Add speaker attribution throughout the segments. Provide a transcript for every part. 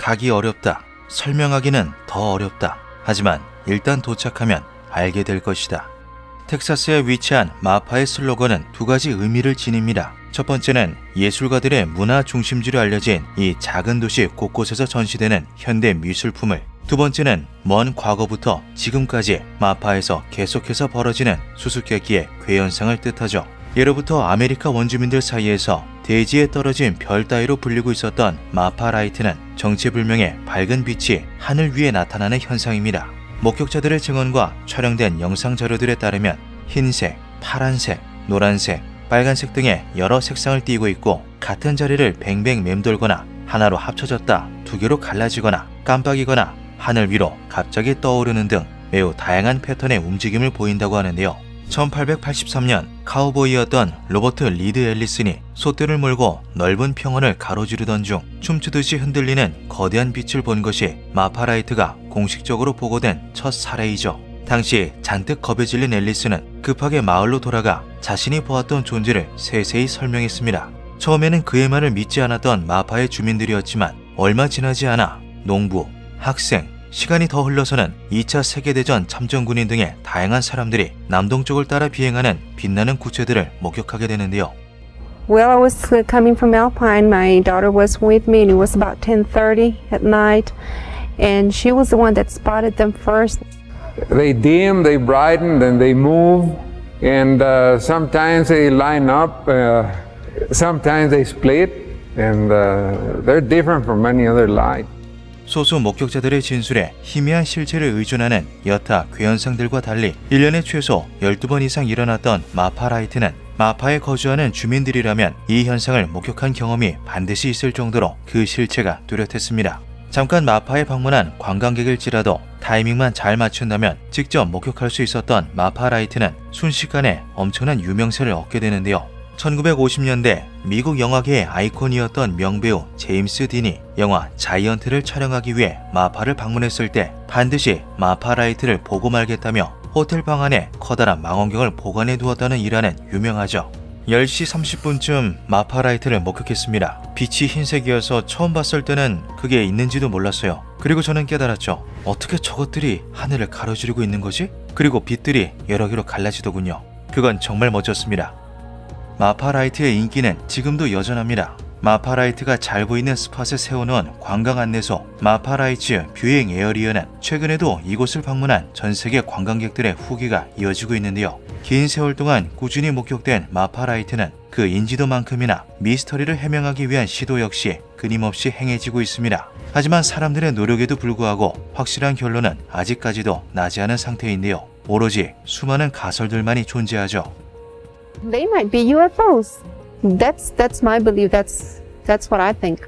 Speaker 1: 가기 어렵다. 설명하기는 더 어렵다. 하지만 일단 도착하면 알게 될 것이다. 텍사스에 위치한 마파의 슬로건은 두 가지 의미를 지닙니다. 첫 번째는 예술가들의 문화 중심지로 알려진 이 작은 도시 곳곳에서 전시되는 현대 미술품을, 두 번째는 먼 과거부터 지금까지 마파에서 계속해서 벌어지는 수수께끼의 괴현상을 뜻하죠. 예로부터 아메리카 원주민들 사이에서 대지에 떨어진 별 따위로 불리고 있었던 마파라이트는 정체불명의 밝은 빛이 하늘 위에 나타나는 현상입니다. 목격자들의 증언과 촬영된 영상 자료들에 따르면 흰색, 파란색, 노란색, 빨간색 등의 여러 색상을 띠고 있고, 같은 자리를 뱅뱅 맴돌거나 하나로 합쳐졌다 두 개로 갈라지거나 깜빡이거나 하늘 위로 갑자기 떠오르는 등 매우 다양한 패턴의 움직임을 보인다고 하는데요. 1883년 카우보이였던 로버트 리드 앨리슨이 소떼를 몰고 넓은 평원을 가로지르던 중 춤추듯이 흔들리는 거대한 빛을 본 것이 마파라이트가 공식적으로 보고된 첫 사례이죠. 당시 잔뜩 겁에 질린 앨리슨은 급하게 마을로 돌아가 자신이 보았던 존재를 세세히 설명했습니다. 처음에는 그의 말을 믿지 않았던 마파의 주민들이었지만 얼마 지나지 않아 농부, 학생, 시간이 더 흘러서는 2차 세계대전 참전군인 등의 다양한 사람들이 남동쪽을 따라 비행하는 빛나는 구체들을 목격하게 되는데요.
Speaker 2: Well, I was coming from Alpine. My daughter was with me and it was about 10:30 at night and she was the one that spotted them first.
Speaker 3: They dim, they brighten, then they move and sometimes they line up, sometimes they split and they're different from any other light.
Speaker 1: 소수 목격자들의 진술에 희미한 실체를 의존하는 여타 괴현상들과 달리 1년에 최소 12번 이상 일어났던 마파라이트는 마파에 거주하는 주민들이라면 이 현상을 목격한 경험이 반드시 있을 정도로 그 실체가 뚜렷했습니다. 잠깐 마파에 방문한 관광객일지라도 타이밍만 잘 맞춘다면 직접 목격할 수 있었던 마파라이트는 순식간에 엄청난 유명세를 얻게 되는데요. 1950년대 미국 영화계의 아이콘이었던 명배우 제임스 딘이 영화 자이언트를 촬영하기 위해 마파를 방문했을 때 반드시 마파라이트를 보고 말겠다며 호텔 방 안에 커다란 망원경을 보관해 두었다는 일화는 유명하죠. 10시 30분쯤 마파라이트를 목격했습니다. 빛이 흰색이어서 처음 봤을 때는 그게 있는지도 몰랐어요. 그리고 저는 깨달았죠. 어떻게 저것들이 하늘을 가로지르고 있는 거지? 그리고 빛들이 여러 개로 갈라지더군요. 그건 정말 멋졌습니다. 마파라이트의 인기는 지금도 여전합니다. 마파라이트가 잘 보이는 스팟에 세워놓은 관광 안내소 마파라이츠 뷰잉 에어리어는 최근에도 이곳을 방문한 전세계 관광객들의 후기가 이어지고 있는데요. 긴 세월 동안 꾸준히 목격된 마파라이트는 그 인지도만큼이나 미스터리를 해명하기 위한 시도 역시 끊임없이 행해지고 있습니다. 하지만 사람들의 노력에도 불구하고 확실한 결론은 아직까지도 나지 않은 상태인데요. 오로지 수많은 가설들만이 존재하죠.
Speaker 2: They might be UFOs. That's my belief. That's what I think.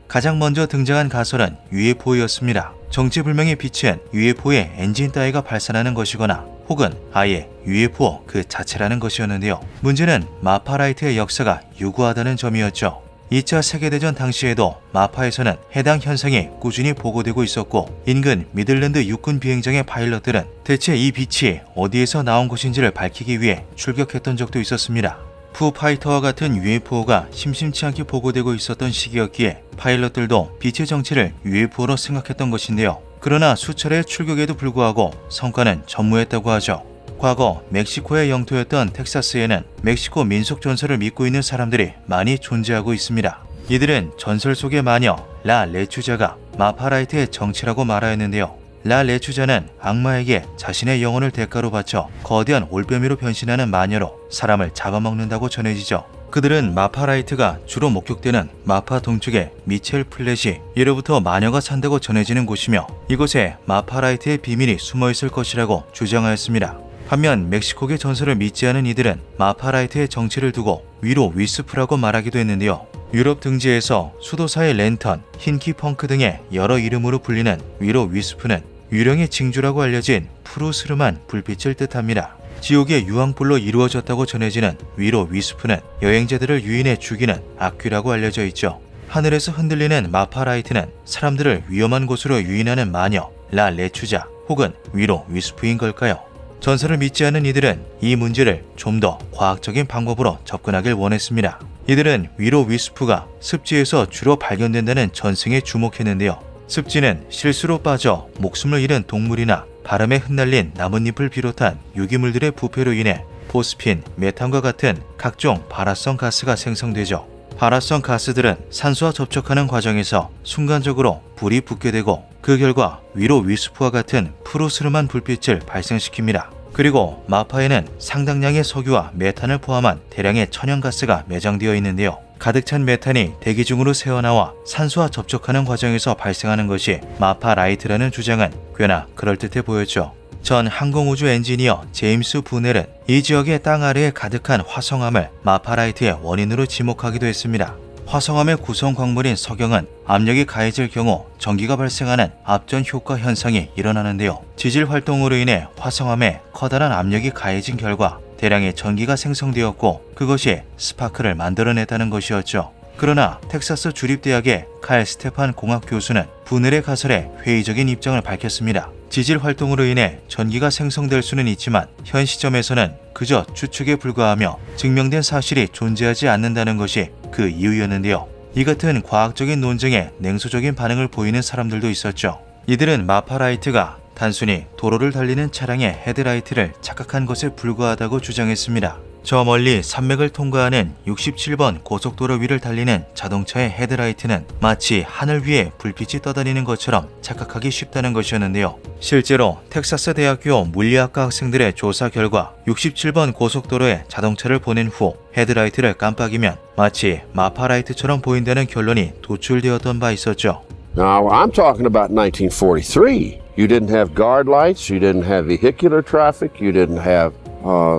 Speaker 1: 가장 먼저 등장한 가설은 UFO였습니다. 정체불명의 빛은 UFO의 엔진 따위가 발산하는 것이거나 혹은 아예 UFO 그 자체라는 것이었는데요. 문제는 마파라이트의 역사가 유구하다는 점이었죠. 2차 세계대전 당시에도 마파에서는 해당 현상이 꾸준히 보고되고 있었고 인근 미들랜드 육군 비행장의 파일럿들은 대체 이 빛이 어디에서 나온 것인지를 밝히기 위해 출격했던 적도 있었습니다. 푸파이터와 같은 UFO가 심심치 않게 보고되고 있었던 시기였기에 파일럿들도 빛의 정체를 UFO로 생각했던 것인데요. 그러나 수차례 출격에도 불구하고 성과는 전무했다고 하죠. 과거 멕시코의 영토였던 텍사스에는 멕시코 민속 전설을 믿고 있는 사람들이 많이 존재하고 있습니다. 이들은 전설 속의 마녀 라 레추자가 마파라이트의 정체라고 말하였는데요. 라 레추자는 악마에게 자신의 영혼을 대가로 바쳐 거대한 올빼미로 변신하는 마녀로 사람을 잡아먹는다고 전해지죠. 그들은 마파라이트가 주로 목격되는 마파 동쪽의 미첼 플랫이 예로부터 마녀가 산다고 전해지는 곳이며 이곳에 마파라이트의 비밀이 숨어있을 것이라고 주장하였습니다. 반면 멕시코계 전설을 믿지 않은 이들은 마파라이트의 정체를 두고 위로 위스프라고 말하기도 했는데요. 유럽 등지에서 수도사의 랜턴, 흰키펑크 등의 여러 이름으로 불리는 위로 위스프는 유령의 징조라고 알려진 푸르스름한 불빛을 뜻합니다. 지옥의 유황불로 이루어졌다고 전해지는 위로 위스프는 여행자들을 유인해 죽이는 악귀라고 알려져 있죠. 하늘에서 흔들리는 마파라이트는 사람들을 위험한 곳으로 유인하는 마녀 라 레추자 혹은 위로 위스프인 걸까요? 전설을 믿지 않는 이들은 이 문제를 좀 더 과학적인 방법으로 접근하길 원했습니다. 이들은 위로 위스프가 습지에서 주로 발견된다는 전승에 주목했는데요. 습지는 실수로 빠져 목숨을 잃은 동물이나 바람에 흩날린 나뭇잎을 비롯한 유기물들의 부패로 인해 포스핀, 메탄과 같은 각종 발화성 가스가 생성되죠. 발화성 가스들은 산소와 접촉하는 과정에서 순간적으로 불이 붙게 되고 그 결과 위로 위스프와 같은 푸르스름한 불빛을 발생시킵니다. 그리고 마파에는 상당량의 석유와 메탄을 포함한 대량의 천연가스가 매장되어 있는데요. 가득 찬 메탄이 대기 중으로 새어나와 산소와 접촉하는 과정에서 발생하는 것이 마파 라이트라는 주장은 꽤나 그럴듯해 보였죠. 전 항공우주 엔지니어 제임스 부넬은 이 지역의 땅 아래에 가득한 화성암을 마파라이트의 원인으로 지목하기도 했습니다. 화성암의 구성 광물인 석영은 압력이 가해질 경우 전기가 발생하는 압전 효과 현상이 일어나는데요. 지질 활동으로 인해 화성암에 커다란 압력이 가해진 결과 대량의 전기가 생성되었고 그것이 스파크를 만들어냈다는 것이었죠. 그러나 텍사스 주립대학의 칼 스테판 공학 교수는 부넬의 가설에 회의적인 입장을 밝혔습니다. 지질 활동으로 인해 전기가 생성될 수는 있지만 현 시점에서는 그저 추측에 불과하며 증명된 사실이 존재하지 않는다는 것이 그 이유였는데요. 이 같은 과학적인 논쟁에 냉소적인 반응을 보이는 사람들도 있었죠. 이들은 마파라이트가 단순히 도로를 달리는 차량의 헤드라이트를 착각한 것에 불과하다고 주장했습니다. 저 멀리 산맥을 통과하는 67번 고속도로 위를 달리는 자동차의 헤드라이트는 마치 하늘 위에 불빛이 떠다니는 것처럼 착각하기 쉽다는 것이었는데요. 실제로 텍사스 대학교 물리학과 학생들의 조사 결과 67번 고속도로에 자동차를 보낸 후 헤드라이트를 깜빡이면 마치 마파라이트처럼 보인다는 결론이 도출되었던 바 있었죠.
Speaker 4: Now, I'm talking about 1943. You didn't have guard lights, you didn't have vehicular traffic, you didn't have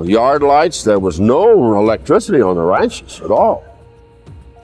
Speaker 4: yard lights. There was no electricity on the ranches at all.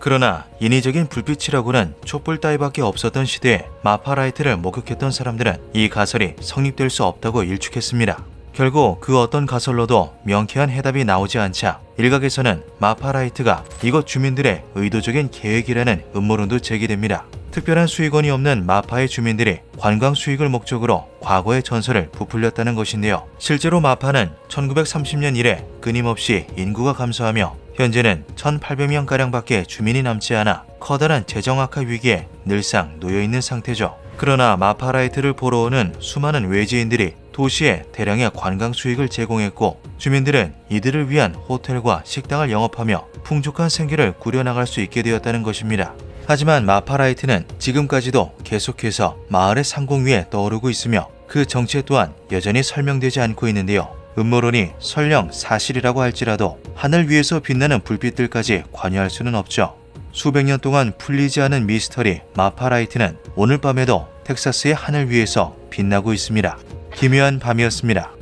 Speaker 1: 그러나 인위적인 불빛이라고는 촛불 따위밖에 없었던 시대에 마파라이트를 목격했던 사람들은 이 가설이 성립될 수 없다고 일축했습니다. 결국 그 어떤 가설로도 명쾌한 해답이 나오지 않자 일각에서는 마파라이트가 이곳 주민들의 의도적인 계획이라는 음모론도 제기됩니다. 특별한 수익원이 없는 마파의 주민들이 관광 수익을 목적으로 과거의 전설을 부풀렸다는 것인데요. 실제로 마파는 1930년 이래 끊임없이 인구가 감소하며 현재는 1,800명가량밖에 주민이 남지 않아 커다란 재정 악화 위기에 늘상 놓여있는 상태죠. 그러나 마파라이트를 보러 오는 수많은 외지인들이 도시에 대량의 관광 수익을 제공했고 주민들은 이들을 위한 호텔과 식당을 영업하며 풍족한 생계를 꾸려나갈 수 있게 되었다는 것입니다. 하지만 마파라이트는 지금까지도 계속해서 마을의 상공 위에 떠오르고 있으며 그 정체 또한 여전히 설명되지 않고 있는데요. 음모론이 설령 사실이라고 할지라도 하늘 위에서 빛나는 불빛들까지 관여할 수는 없죠. 수백 년 동안 풀리지 않은 미스터리 마파라이트는 오늘 밤에도 텍사스의 하늘 위에서 빛나고 있습니다. 기묘한 밤이었습니다.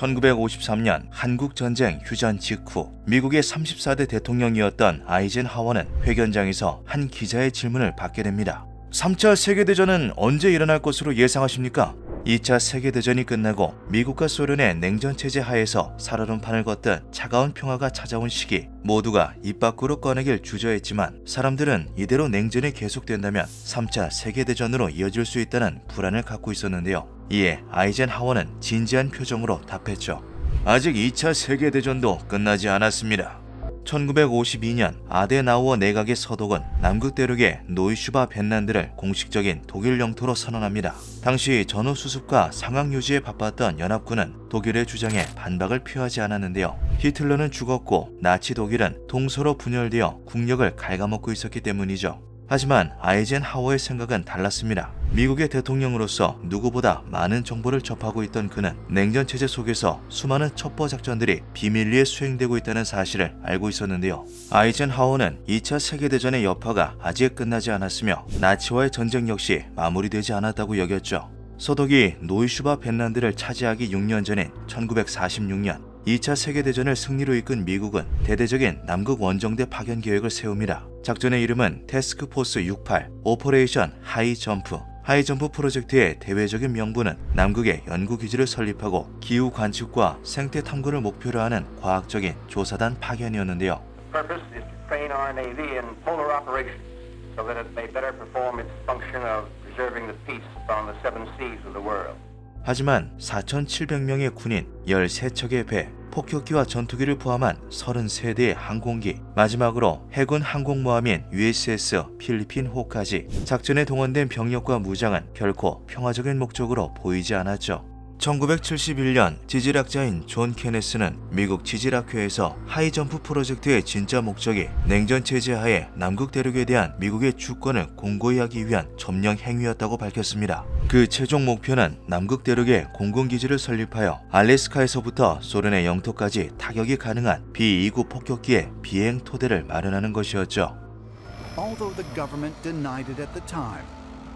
Speaker 1: 1953년 한국전쟁 휴전 직후 미국의 34대 대통령이었던 아이젠하워는 회견장에서 한 기자의 질문을 받게 됩니다. 3차 세계대전은 언제 일어날 것으로 예상하십니까? 2차 세계대전이 끝나고 미국과 소련의 냉전체제 하에서 살얼음판을 걷던 차가운 평화가 찾아온 시기 모두가 입 밖으로 꺼내길 주저했지만 사람들은 이대로 냉전이 계속된다면 3차 세계대전으로 이어질 수 있다는 불안을 갖고 있었는데요. 이에 아이젠하워는 진지한 표정으로 답했죠. 아직 2차 세계대전도 끝나지 않았습니다. 1952년 아데나우어 내각의 서독은 남극 대륙의 노이슈바 벤란드를 공식적인 독일 영토로 선언합니다. 당시 전후 수습과 상황 유지에 바빴던 연합군은 독일의 주장에 반박을 표하지 않았는데요. 히틀러는 죽었고 나치 독일은 동서로 분열되어 국력을 갉아먹고 있었기 때문이죠. 하지만 아이젠하워의 생각은 달랐습니다. 미국의 대통령으로서 누구보다 많은 정보를 접하고 있던 그는 냉전체제 속에서 수많은 첩보 작전들이 비밀리에 수행되고 있다는 사실을 알고 있었는데요. 아이젠하워는 2차 세계대전의 여파가 아직 끝나지 않았으며 나치와의 전쟁 역시 마무리되지 않았다고 여겼죠. 서독이 노이슈바 벤란드를 차지하기 6년 전인 1946년 2차 세계대전을 승리로 이끈 미국은 대대적인 남극 원정대 파견 계획을 세웁니다. 작전의 이름은 태스크포스 68, 오퍼레이션 하이점프. 하이점프 프로젝트의 대외적인 명분은 남극에 연구기지를 설립하고 기후 관측과 생태 탐구를 목표로 하는 과학적인 조사단 파견이었는데요.
Speaker 5: Purpose is to train our Navy in polar operations so that it may better perform its function of preserving the peace on the seven seas of the world.
Speaker 1: 하지만 4,700명의 군인, 13척의 배, 폭격기와 전투기를 포함한 33대의 항공기, 마지막으로 해군 항공모함인 USS 필리핀 호까지 작전에 동원된 병력과 무장은 결코 평화적인 목적으로 보이지 않았죠. 1971년 지질학자인 존 케네스는 미국 지질학회에서 하이점프 프로젝트의 진짜 목적이 냉전 체제 하에 남극 대륙에 대한 미국의 주권을 공고히 하기 위한 점령 행위였다고 밝혔습니다. 그 최종 목표는 남극 대륙에 공군기지를 설립하여 알래스카에서부터 소련의 영토까지 타격이 가능한 B-29 폭격기의 비행 토대를 마련하는 것이었죠.
Speaker 6: Although the government denied it at the time,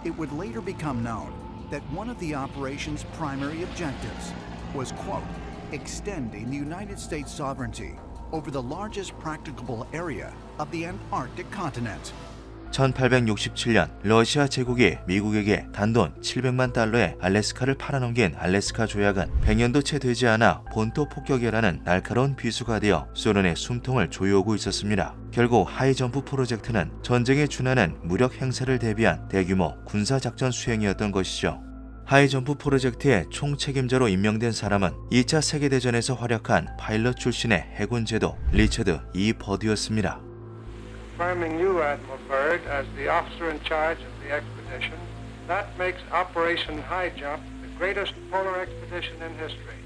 Speaker 6: it would later become known that one of the operation's primary objectives was, quote, extending the United States sovereignty over the largest practicable area of the Antarctic continent.
Speaker 1: 1867년 러시아 제국이 미국에게 단돈 700만 달러의 알래스카를 팔아넘긴 알래스카 조약은 100년도 채 되지 않아 본토 폭격이라는 날카로운 비수가 되어 소련의 숨통을 조여오고 있었습니다. 결국 하이점프 프로젝트는 전쟁에 준하는 무력 행사를 대비한 대규모 군사작전 수행이었던 것이죠. 하이점프 프로젝트의 총책임자로 임명된 사람은 2차 세계대전에서 활약한 파일럿 출신의 해군 제도 리처드 E. 버드였습니다.
Speaker 7: Confirming you, Admiral Byrd, as the officer in charge of the expedition, that makes Operation High Jump the greatest polar expedition in history.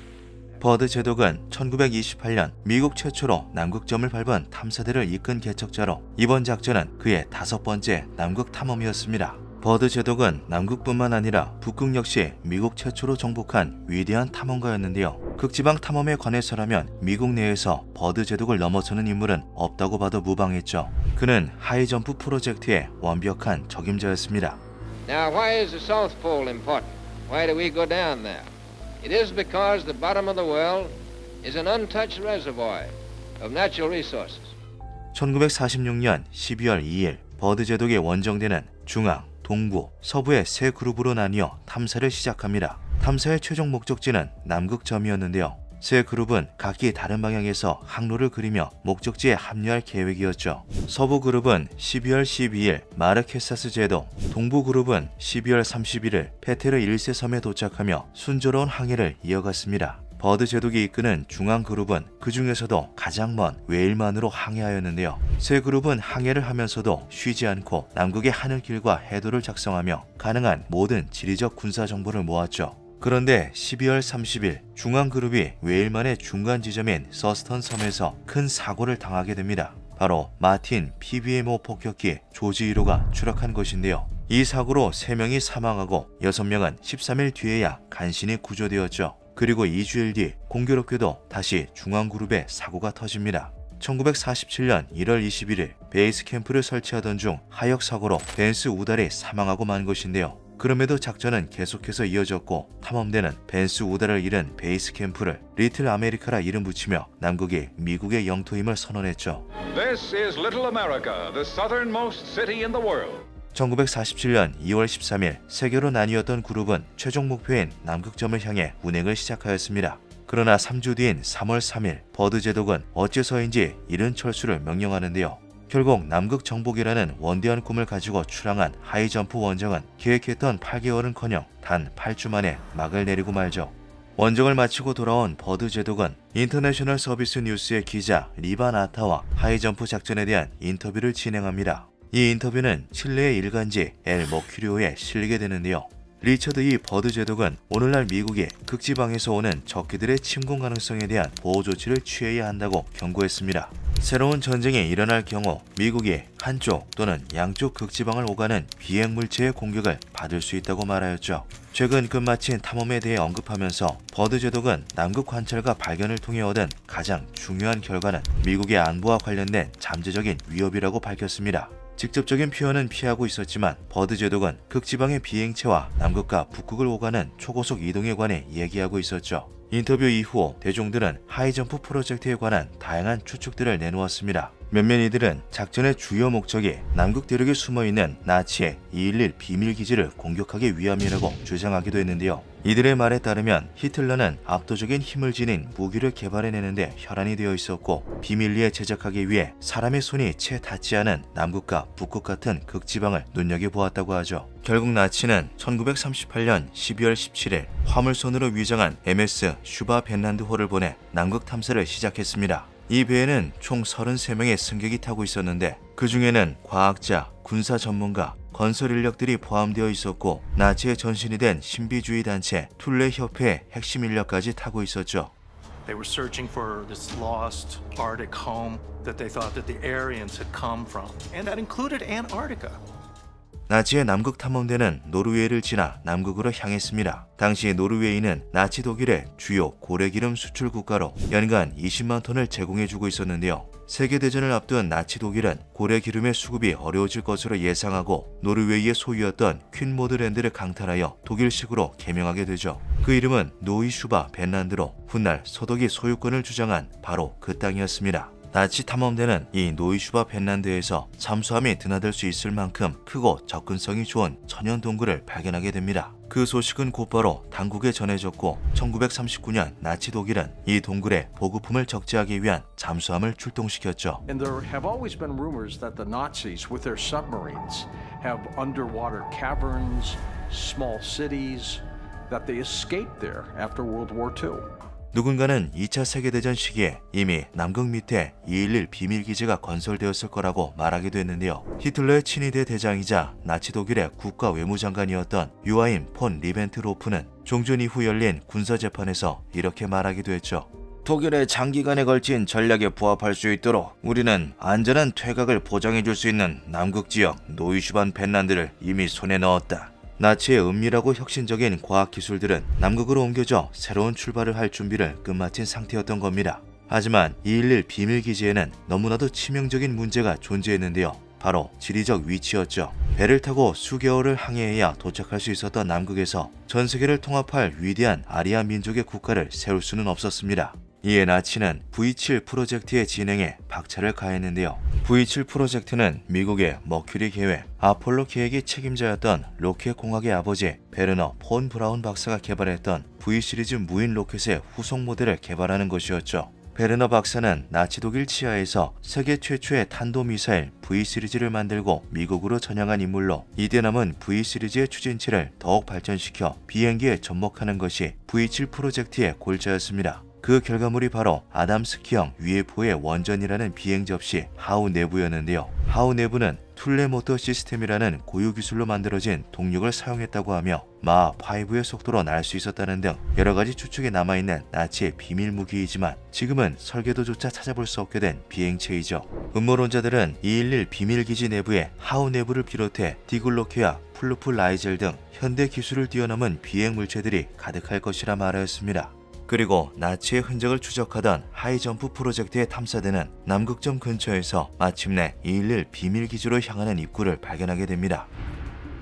Speaker 1: 버드 제독은 1928년 미국 최초로 남극점을 밟은 탐사대를 이끈 개척자로 이번 작전은 그의 5번째 남극 탐험이었습니다. 버드 제독은 남극뿐만 아니라 북극 역시 미국 최초로 정복한 위대한 탐험가였는데요. 극지방 탐험에 관해서라면 미국 내에서 버드 제독을 넘어서는 인물은 없다고 봐도 무방했죠. 그는 하이점프 프로젝트의 완벽한 적임자였습니다.
Speaker 8: Now, why is the South Pole important? Why do we go down there? It is because the bottom of the world is an untouched reservoir of natural resources.
Speaker 1: 1946년 12월 2일 버드 제독의 원정대는 중앙, 동부, 서부의 세 그룹으로 나뉘어 탐사를 시작합니다. 탐사의 최종 목적지는 남극점이었는데요. 세 그룹은 각기 다른 방향에서 항로를 그리며 목적지에 합류할 계획이었죠. 서부 그룹은 12월 12일 마르케사스 제도, 동부 그룹은 12월 31일 페테르 1세 섬에 도착하며 순조로운 항해를 이어갔습니다. 버드 제독이 이끄는 중앙 그룹은 그 중에서도 가장 먼 웨일만으로 항해하였는데요. 세 그룹은 항해를 하면서도 쉬지 않고 남극의 하늘길과 해도를 작성하며 가능한 모든 지리적 군사 정보를 모았죠. 그런데 12월 30일 중앙 그룹이 웨일만의 중간 지점인 서스턴 섬에서 큰 사고를 당하게 됩니다. 바로 마틴 PBM-5 폭격기 조지 1호가 추락한 것인데요. 이 사고로 3명이 사망하고 6명은 13일 뒤에야 간신히 구조되었죠. 그리고 2주일 뒤 공교롭게도 다시 중앙그룹에 사고가 터집니다. 1947년 1월 21일 베이스 캠프를 설치하던 중 하역 사고로 벤스 우달이 사망하고 만 것인데요. 그럼에도 작전은 계속해서 이어졌고 탐험대는 벤스 우달을 잃은 베이스 캠프를 리틀 아메리카라 이름 붙이며 남극이 미국의 영토임을 선언했죠.
Speaker 9: This is Little America, the southernmost city in the world.
Speaker 1: 1947년 2월 13일 세계로 나뉘었던 그룹은 최종 목표인 남극점을 향해 운행을 시작하였습니다. 그러나 3주 뒤인 3월 3일 버드 제독은 어째서인지 이른 철수를 명령하는데요. 결국 남극 정복이라는 원대한 꿈을 가지고 출항한 하이점프 원정은 계획했던 8개월은커녕 단 8주 만에 막을 내리고 말죠. 원정을 마치고 돌아온 버드 제독은 인터내셔널 서비스 뉴스의 기자 리바 나타와 하이점프 작전에 대한 인터뷰를 진행합니다. 이 인터뷰는 칠레의 일간지 엘 머큐리오에 실리게 되는데요. 리처드 E. 버드 제독은 오늘날 미국이 극지방에서 오는 적기들의 침공 가능성에 대한 보호 조치를 취해야 한다고 경고했습니다. 새로운 전쟁이 일어날 경우 미국이 한쪽 또는 양쪽 극지방을 오가는 비행 물체의 공격을 받을 수 있다고 말하였죠. 최근 끝마친 탐험에 대해 언급하면서 버드 제독은 남극 관찰과 발견을 통해 얻은 가장 중요한 결과는 미국의 안보와 관련된 잠재적인 위협이라고 밝혔습니다. 직접적인 표현은 피하고 있었지만 버드 제독은 극지방의 비행체와 남극과 북극을 오가는 초고속 이동에 관해 얘기하고 있었죠. 인터뷰 이후 대중들은 하이점프 프로젝트에 관한 다양한 추측들을 내놓았습니다. 몇몇 이들은 작전의 주요 목적이 남극 대륙에 숨어있는 나치의 211 비밀기지를 공격하기 위함이라고 주장하기도 했는데요. 이들의 말에 따르면 히틀러는 압도적인 힘을 지닌 무기를 개발해내는데 혈안이 되어 있었고 비밀리에 제작하기 위해 사람의 손이 채 닿지 않은 남극과 북극 같은 극지방을 눈여겨보았다고 하죠. 결국 나치는 1938년 12월 17일 화물선으로 위장한 MS 슈바 벤란드호를 보내 남극 탐사를 시작했습니다. 이 배에는 총 33명의 승객이 타고 있었는데 그 중에는 과학자, 군사 전문가, 건설 인력들이 포함되어 있었고 나치의 전신이 된 신비주의 단체 툴레 협회의 핵심 인력까지 타고 있었죠.
Speaker 10: They were searching for this lost Arctic home that they thought that the Aryans had come from, and that included Antarctica.
Speaker 1: 나치의 남극 탐험대는 노르웨이를 지나 남극으로 향했습니다. 당시 노르웨이는 나치 독일의 주요 고래기름 수출 국가로 연간 20만 톤을 제공해주고 있었는데요. 세계대전을 앞둔 나치 독일은 고래기름의 수급이 어려워질 것으로 예상하고 노르웨이의 소유였던 퀸모드랜드를 강탈하여 독일식으로 개명하게 되죠. 그 이름은 노이슈바 벤란드로 훗날 소독이 소유권을 주장한 바로 그 땅이었습니다. 나치 탐험대는 이 노이슈바 벤란드에서 잠수함이 드나들 수 있을 만큼 크고 접근성이 좋은 천연 동굴을 발견하게 됩니다. 그 소식은 곧바로 당국에 전해졌고 1939년 나치 독일은 이 동굴에 보급품을 적재하기 위한 잠수함을 출동시켰죠.
Speaker 10: And there have always been rumors that the Nazis with their submarines have underwater caverns, small cities, that they escaped there after World War II.
Speaker 1: 누군가는 2차 세계대전 시기에 이미 남극 밑에 211 비밀기지가 건설되었을 거라고 말하기도 했는데요. 히틀러의 친위대 대장이자 나치 독일의 국가외무장관이었던 요하임 폰 리벤트로프는 종전 이후 열린 군사재판에서 이렇게 말하기도 했죠. 독일의 장기간에 걸친 전략에 부합할 수 있도록 우리는 안전한 퇴각을 보장해 줄 수 있는 남극지역 노이슈반 벤란드를 이미 손에 넣었다. 나치의 은밀하고 혁신적인 과학기술들은 남극으로 옮겨져 새로운 출발을 할 준비를 끝마친 상태였던 겁니다. 하지만 211 비밀기지에는 너무나도 치명적인 문제가 존재했는데요. 바로 지리적 위치였죠. 배를 타고 수개월을 항해해야 도착할 수 있었던 남극에서 전 세계를 통합할 위대한 아리아 민족의 국가를 세울 수는 없었습니다. 이에 나치는 V7 프로젝트의 진행에 박차를 가했는데요. V7 프로젝트는 미국의 머큐리 계획, 아폴로 계획의 책임자였던 로켓 공학의 아버지 베르너 폰 브라운 박사가 개발했던 V 시리즈 무인 로켓의 후속 모델을 개발하는 것이었죠. 베르너 박사는 나치 독일 치하에서 세계 최초의 탄도미사일 V 시리즈를 만들고 미국으로 전향한 인물로 이대 남은 V 시리즈의 추진체를 더욱 발전시켜 비행기에 접목하는 것이 V7 프로젝트의 골자였습니다. 그 결과물이 바로 아담스키형 UFO의 원전이라는 비행 접시 하우 내부였는데요. 하우 내부는 툴레 모터 시스템이라는 고유 기술로 만들어진 동력을 사용했다고 하며 마 5의 속도로 날 수 있었다는 등 여러가지 추측이 남아있는 나치의 비밀 무기이지만 지금은 설계도조차 찾아볼 수 없게 된 비행체이죠. 음모론자들은 211 비밀기지 내부에 하우 내부를 비롯해 디글로케와 플루프 라이젤 등 현대 기술을 뛰어넘은 비행 물체들이 가득할 것이라 말하였습니다. 그리고 나치의 흔적을 추적하던 하이점프 프로젝트의 탐사대는 남극점 근처에서 마침내 211 비밀기지로 향하는 입구를 발견하게 됩니다.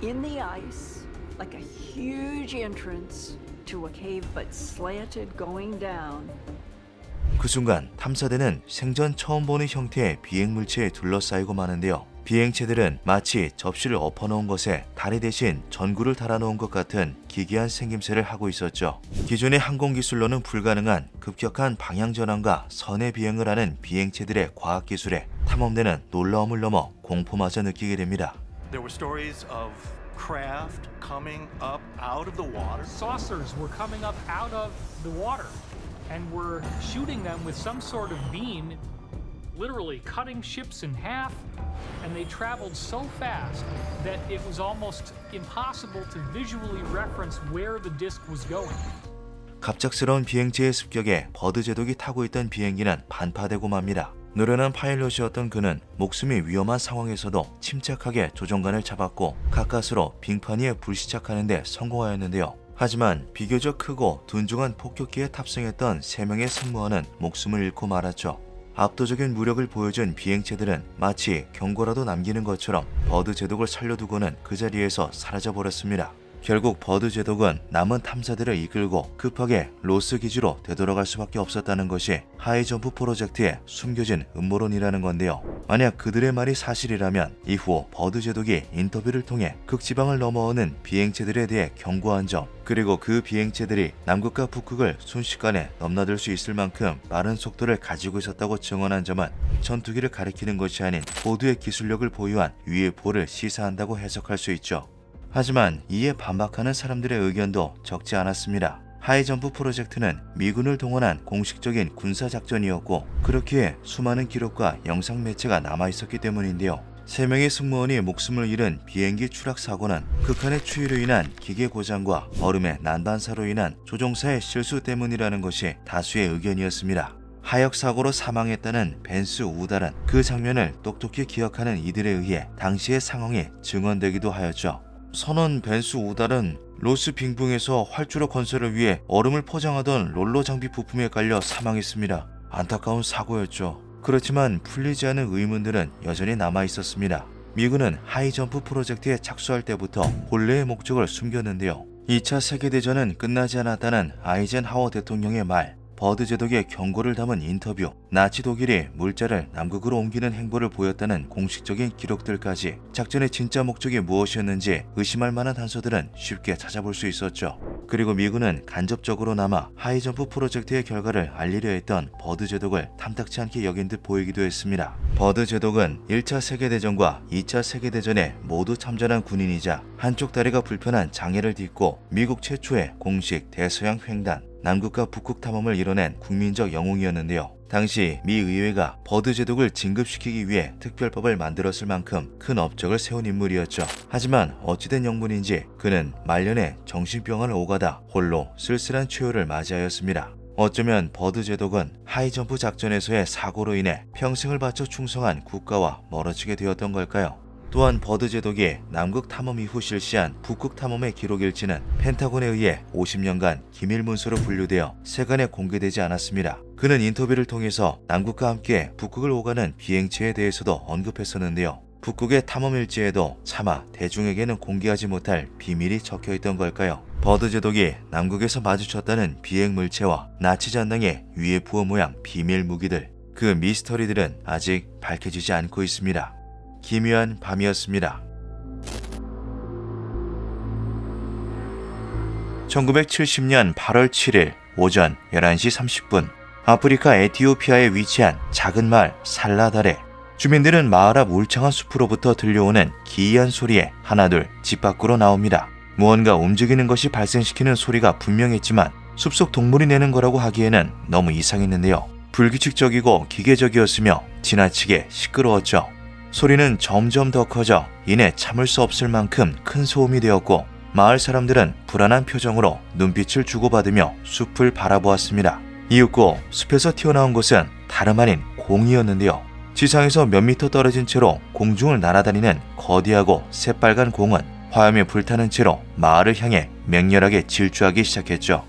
Speaker 11: In the ice, like a huge entrance to a cave but slanted going down.
Speaker 1: 그 순간 탐사대는 생전 처음 보는 형태의 비행물체에 둘러싸이고 마는데요. 비행체들은 마치 접시를 엎어놓은 것에 다리 대신 전구를 달아놓은 것 같은 기괴한 생김새를 하고 있었죠. 기존의 항공기술로는 불가능한 급격한 방향전환과 선의 비행을 하는 비행체들의 과학기술에 탐험대는 놀라움을 넘어 공포마저 느끼게 됩니다.
Speaker 10: There were stories of craft coming up out of the water.
Speaker 12: Saucers were coming up out of the water and were shooting them with some sort of beam, literally cutting ships in half, and they traveled so fast that it was almost impossible to visually reference where the disc was going.
Speaker 1: 갑작스러운 비행체의 습격에 버드 제독이 타고 있던 비행기는 반파되고 맙니다. 노련한 파일럿이었던 그는 목숨이 위험한 상황에서도 침착하게 조종관을 잡았고 가까스로 빙판 위에 불시착하는 데 성공하였는데요. 하지만 비교적 크고 둔중한 폭격기에 탑승했던 3명의 승무원은 목숨을 잃고 말았죠. 압도적인 무력을 보여준 비행체들은 마치 경고라도 남기는 것처럼 버드 제독을 살려두고는 그 자리에서 사라져버렸습니다. 결국 버드 제독은 남은 탐사들을 이끌고 급하게 로스 기지로 되돌아갈 수밖에 없었다는 것이 하이점프 프로젝트의 숨겨진 음모론이라는 건데요. 만약 그들의 말이 사실이라면 이후 버드 제독이 인터뷰를 통해 극지방을 넘어오는 비행체들에 대해 경고한 점, 그리고 그 비행체들이 남극과 북극을 순식간에 넘나들 수 있을 만큼 빠른 속도를 가지고 있었다고 증언한 점은 전투기를 가리키는 것이 아닌 고도의 기술력을 보유한 UFO를 시사한다고 해석할 수 있죠. 하지만 이에 반박하는 사람들의 의견도 적지 않았습니다. 하이점프 프로젝트는 미군을 동원한 공식적인 군사작전이었고 그렇기에 수많은 기록과 영상 매체가 남아있었기 때문인데요. 3명의 승무원이 목숨을 잃은 비행기 추락 사고는 극한의 추위로 인한 기계 고장과 얼음의 난반사로 인한 조종사의 실수 때문이라는 것이 다수의 의견이었습니다. 하역사고로 사망했다는 벤스 우달은 그 장면을 똑똑히 기억하는 이들에 의해 당시의 상황이 증언되기도 하였죠. 선원 벤스 우달은 로스 빙붕에서 활주로 건설을 위해 얼음을 포장하던 롤러 장비 부품에 깔려 사망했습니다. 안타까운 사고였죠. 그렇지만 풀리지 않은 의문들은 여전히 남아있었습니다. 미군은 하이점프 프로젝트에 착수할 때부터 본래의 목적을 숨겼는데요. 2차 세계대전은 끝나지 않았다는 아이젠하워 대통령의 말, 버드 제독의 경고를 담은 인터뷰, 나치 독일이 물자를 남극으로 옮기는 행보를 보였다는 공식적인 기록들까지 작전의 진짜 목적이 무엇이었는지 의심할 만한 단서들은 쉽게 찾아볼 수 있었죠. 그리고 미군은 간접적으로 남아 하이점프 프로젝트의 결과를 알리려 했던 버드 제독을 탐탁치 않게 여긴 듯 보이기도 했습니다. 버드 제독은 1차 세계대전과 2차 세계대전에 모두 참전한 군인이자 한쪽 다리가 불편한 장애를 딛고 미국 최초의 공식 대서양 횡단, 남극과 북극 탐험을 이뤄낸 국민적 영웅이었는데요. 당시 미 의회가 버드 제독을 진급시키기 위해 특별법을 만들었을 만큼 큰 업적을 세운 인물이었죠. 하지만 어찌된 영문인지 그는 말년에 정신병원을 오가다 홀로 쓸쓸한 최후를 맞이하였습니다. 어쩌면 버드 제독은 하이점프 작전에서의 사고로 인해 평생을 바쳐 충성한 국가와 멀어지게 되었던 걸까요? 또한 버드 제독이 남극 탐험 이후 실시한 북극 탐험의 기록일지는 펜타곤에 의해 50년간 기밀 문서로 분류되어 세간에 공개되지 않았습니다. 그는 인터뷰를 통해서 남극과 함께 북극을 오가는 비행체에 대해서도 언급했었는데요. 북극의 탐험 일지에도 차마 대중에게는 공개하지 못할 비밀이 적혀있던 걸까요? 버드 제독이 남극에서 마주쳤다는 비행 물체와 나치 전당의 UFO 모양 비밀 무기들, 그 미스터리들은 아직 밝혀지지 않고 있습니다. 기묘한 밤이었습니다. 1970년 8월 7일 오전 11시 30분 아프리카 에티오피아에 위치한 작은 마을 살라달에 주민들은 마을 앞 울창한 숲으로부터 들려오는 기이한 소리에 하나둘 집 밖으로 나옵니다. 무언가 움직이는 것이 발생시키는 소리가 분명했지만 숲속 동물이 내는 거라고 하기에는 너무 이상했는데요. 불규칙적이고 기계적이었으며 지나치게 시끄러웠죠. 소리는 점점 더 커져 이내 참을 수 없을 만큼 큰 소음이 되었고 마을 사람들은 불안한 표정으로 눈빛을 주고받으며 숲을 바라보았습니다. 이윽고 숲에서 튀어나온 것은 다름 아닌 공이었는데요. 지상에서 몇 미터 떨어진 채로 공중을 날아다니는 거대하고 새빨간 공은 화염에 불타는 채로 마을을 향해 맹렬하게 질주하기 시작했죠.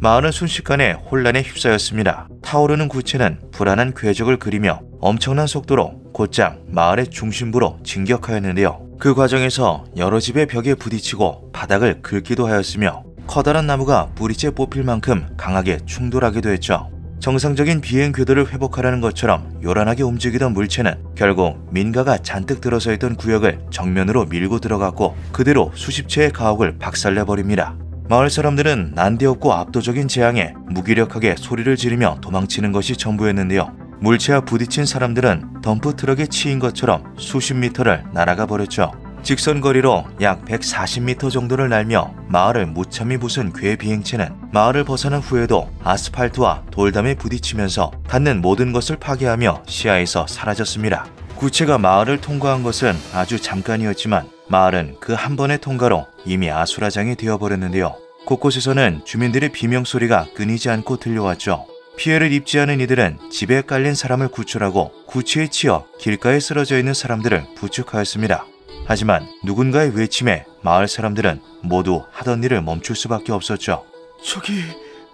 Speaker 1: 마을은 순식간에 혼란에 휩싸였습니다. 타오르는 구체는 불안한 궤적을 그리며 엄청난 속도로 곧장 마을의 중심부로 진격하였는데요. 그 과정에서 여러 집의 벽에 부딪히고 바닥을 긁기도 하였으며 커다란 나무가 뿌리째 뽑힐 만큼 강하게 충돌하기도 했죠. 정상적인 비행 궤도를 회복하라는 것처럼 요란하게 움직이던 물체는 결국 민가가 잔뜩 들어서 있던 구역을 정면으로 밀고 들어갔고 그대로 수십 채의 가옥을 박살내버립니다. 마을 사람들은 난데없고 압도적인 재앙에 무기력하게 소리를 지르며 도망치는 것이 전부였는데요. 물체와 부딪힌 사람들은 덤프트럭에 치인 것처럼 수십 미터를 날아가 버렸죠. 직선 거리로 약 140m 정도를 날며 마을을 무참히 부순 괴 비행체는 마을을 벗어난 후에도 아스팔트와 돌담에 부딪히면서 닿는 모든 것을 파괴하며 시야에서 사라졌습니다. 구체가 마을을 통과한 것은 아주 잠깐이었지만 마을은 그 한 번의 통과로 이미 아수라장이 되어버렸는데요. 곳곳에서는 주민들의 비명소리가 끊이지 않고 들려왔죠. 피해를 입지 않은 이들은 집에 깔린 사람을 구출하고 구치에 치여 길가에 쓰러져 있는 사람들을 부축하였습니다. 하지만 누군가의 외침에 마을 사람들은 모두 하던 일을 멈출 수밖에 없었죠.
Speaker 13: 저기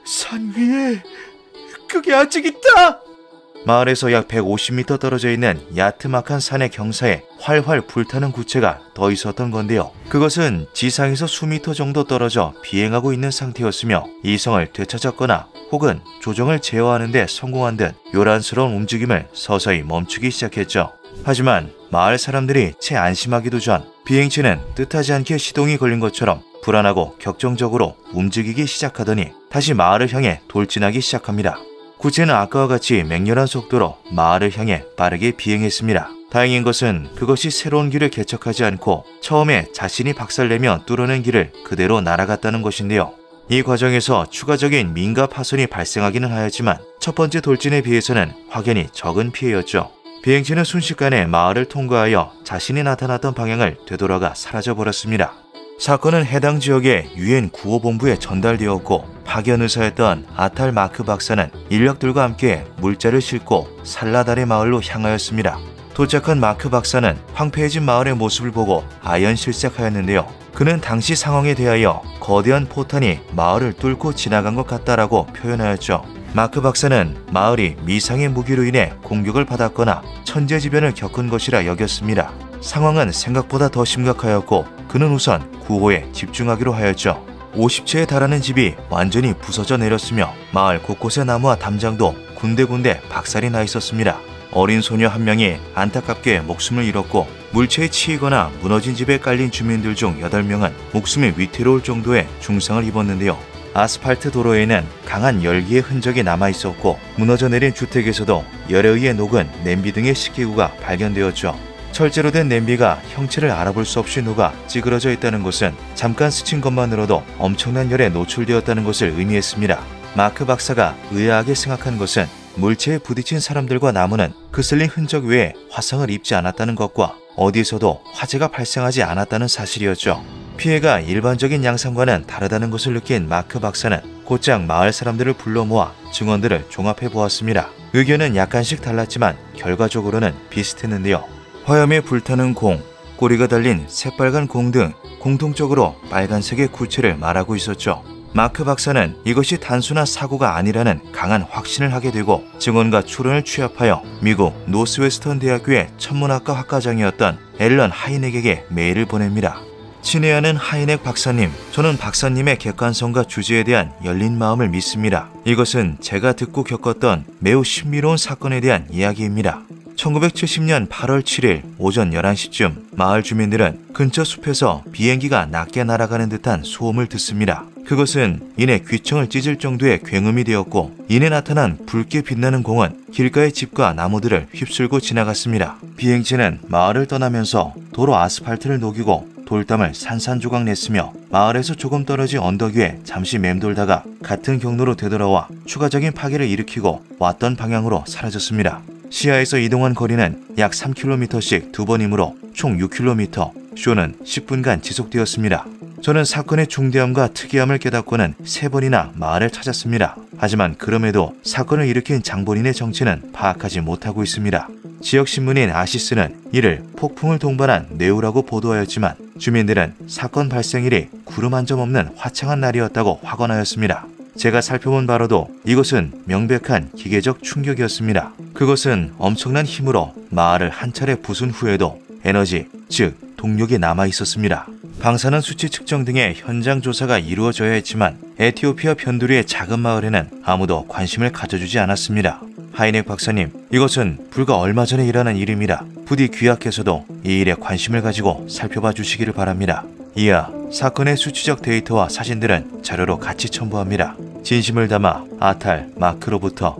Speaker 13: 산 위에 그게 아직 있다!
Speaker 1: 마을에서 약 150m 떨어져 있는 야트막한 산의 경사에 활활 불타는 구체가 더 있었던 건데요. 그것은 지상에서 수미터 정도 떨어져 비행하고 있는 상태였으며 이성을 되찾았거나 혹은 조종을 제어하는 데 성공한 듯 요란스러운 움직임을 서서히 멈추기 시작했죠. 하지만 마을 사람들이 채 안심하기도 전 비행체는 뜻하지 않게 시동이 걸린 것처럼 불안하고 격정적으로 움직이기 시작하더니 다시 마을을 향해 돌진하기 시작합니다. 구체는 아까와 같이 맹렬한 속도로 마을을 향해 빠르게 비행했습니다. 다행인 것은 그것이 새로운 길을 개척하지 않고 처음에 자신이 박살내며 뚫어낸 길을 그대로 날아갔다는 것인데요. 이 과정에서 추가적인 민가 파손이 발생하기는 하였지만 첫 번째 돌진에 비해서는 확연히 적은 피해였죠. 비행체는 순식간에 마을을 통과하여 자신이 나타났던 방향을 되돌아가 사라져버렸습니다. 사건은 해당 지역의 유엔 구호본부에 전달되었고 파견 의사였던 아탈 마크 박사는 인력들과 함께 물자를 싣고 살라다레 마을로 향하였습니다. 도착한 마크 박사는 황폐해진 마을의 모습을 보고 아연실색하였는데요. 그는 당시 상황에 대하여 거대한 포탄이 마을을 뚫고 지나간 것 같다라고 표현하였죠. 마크 박사는 마을이 미상의 무기로 인해 공격을 받았거나 천재지변을 겪은 것이라 여겼습니다. 상황은 생각보다 더 심각하였고 그는 우선 구호에 집중하기로 하였죠. 50채에 달하는 집이 완전히 부서져 내렸으며 마을 곳곳의 나무와 담장도 군데군데 박살이 나 있었습니다. 어린 소녀 한 명이 안타깝게 목숨을 잃었고 물체에 치이거나 무너진 집에 깔린 주민들 중 8명은 목숨이 위태로울 정도의 중상을 입었는데요. 아스팔트 도로에는 강한 열기의 흔적이 남아있었고 무너져 내린 주택에서도 열에 의해 녹은 냄비 등의 식기구가 발견되었죠. 철제로 된 냄비가 형체를 알아볼 수 없이 녹아 찌그러져 있다는 것은 잠깐 스친 것만으로도 엄청난 열에 노출되었다는 것을 의미했습니다. 마크 박사가 의아하게 생각한 것은 물체에 부딪힌 사람들과 나무는 그슬린 흔적 외에 화상을 입지 않았다는 것과 어디서도 화재가 발생하지 않았다는 사실이었죠. 피해가 일반적인 양상과는 다르다는 것을 느낀 마크 박사는 곧장 마을 사람들을 불러 모아 증언들을 종합해 보았습니다. 의견은 약간씩 달랐지만 결과적으로는 비슷했는데요. 화염에 불타는 공, 꼬리가 달린 새빨간 공 등 공통적으로 빨간색의 구체를 말하고 있었죠. 마크 박사는 이것이 단순한 사고가 아니라는 강한 확신을 하게 되고 증언과 추론을 취합하여 미국 노스웨스턴 대학교의 천문학과 학과장이었던 앨런 하이넥에게 메일을 보냅니다. 친애하는 하이넥 박사님, 저는 박사님의 객관성과 주제에 대한 열린 마음을 믿습니다. 이것은 제가 듣고 겪었던 매우 신비로운 사건에 대한 이야기입니다. 1970년 8월 7일 오전 11시쯤 마을 주민들은 근처 숲에서 비행기가 낮게 날아가는 듯한 소음을 듣습니다. 그것은 이내 귀청을 찢을 정도의 굉음이 되었고 이내 나타난 붉게 빛나는 공은 길가의 집과 나무들을 휩쓸고 지나갔습니다. 비행체는 마을을 떠나면서 도로 아스팔트를 녹이고 돌담을 산산조각 냈으며 마을에서 조금 떨어진 언덕 위에 잠시 맴돌다가 같은 경로로 되돌아와 추가적인 파괴를 일으키고 왔던 방향으로 사라졌습니다. 시야에서 이동한 거리는 약 3km씩 2번이므로 총 6km, 쇼는 10분간 지속되었습니다. 저는 사건의 중대함과 특이함을 깨닫고는 3번이나 마을을 찾았습니다. 하지만 그럼에도 사건을 일으킨 장본인의 정체는 파악하지 못하고 있습니다. 지역신문인 아시스는 이를 폭풍을 동반한 뇌우라고 보도하였지만 주민들은 사건 발생일이 구름 한 점 없는 화창한 날이었다고 확언하였습니다. 제가 살펴본 바로도 이것은 명백한 기계적 충격이었습니다. 그것은 엄청난 힘으로 마을을 한 차례 부순 후에도 에너지, 즉 동력이 남아 있었습니다. 방사능 수치 측정 등의 현장 조사가 이루어져야 했지만 에티오피아 편두리의 작은 마을에는 아무도 관심을 가져주지 않았습니다. 하이넥 박사님, 이것은 불과 얼마 전에 일어난 일입니다. 부디 귀하께서도 이 일에 관심을 가지고 살펴봐 주시기를 바랍니다. 이하 사건의 수치적 데이터와 사진들은 자료로 같이 첨부합니다. 진심을 담아 아탈 마크로부터.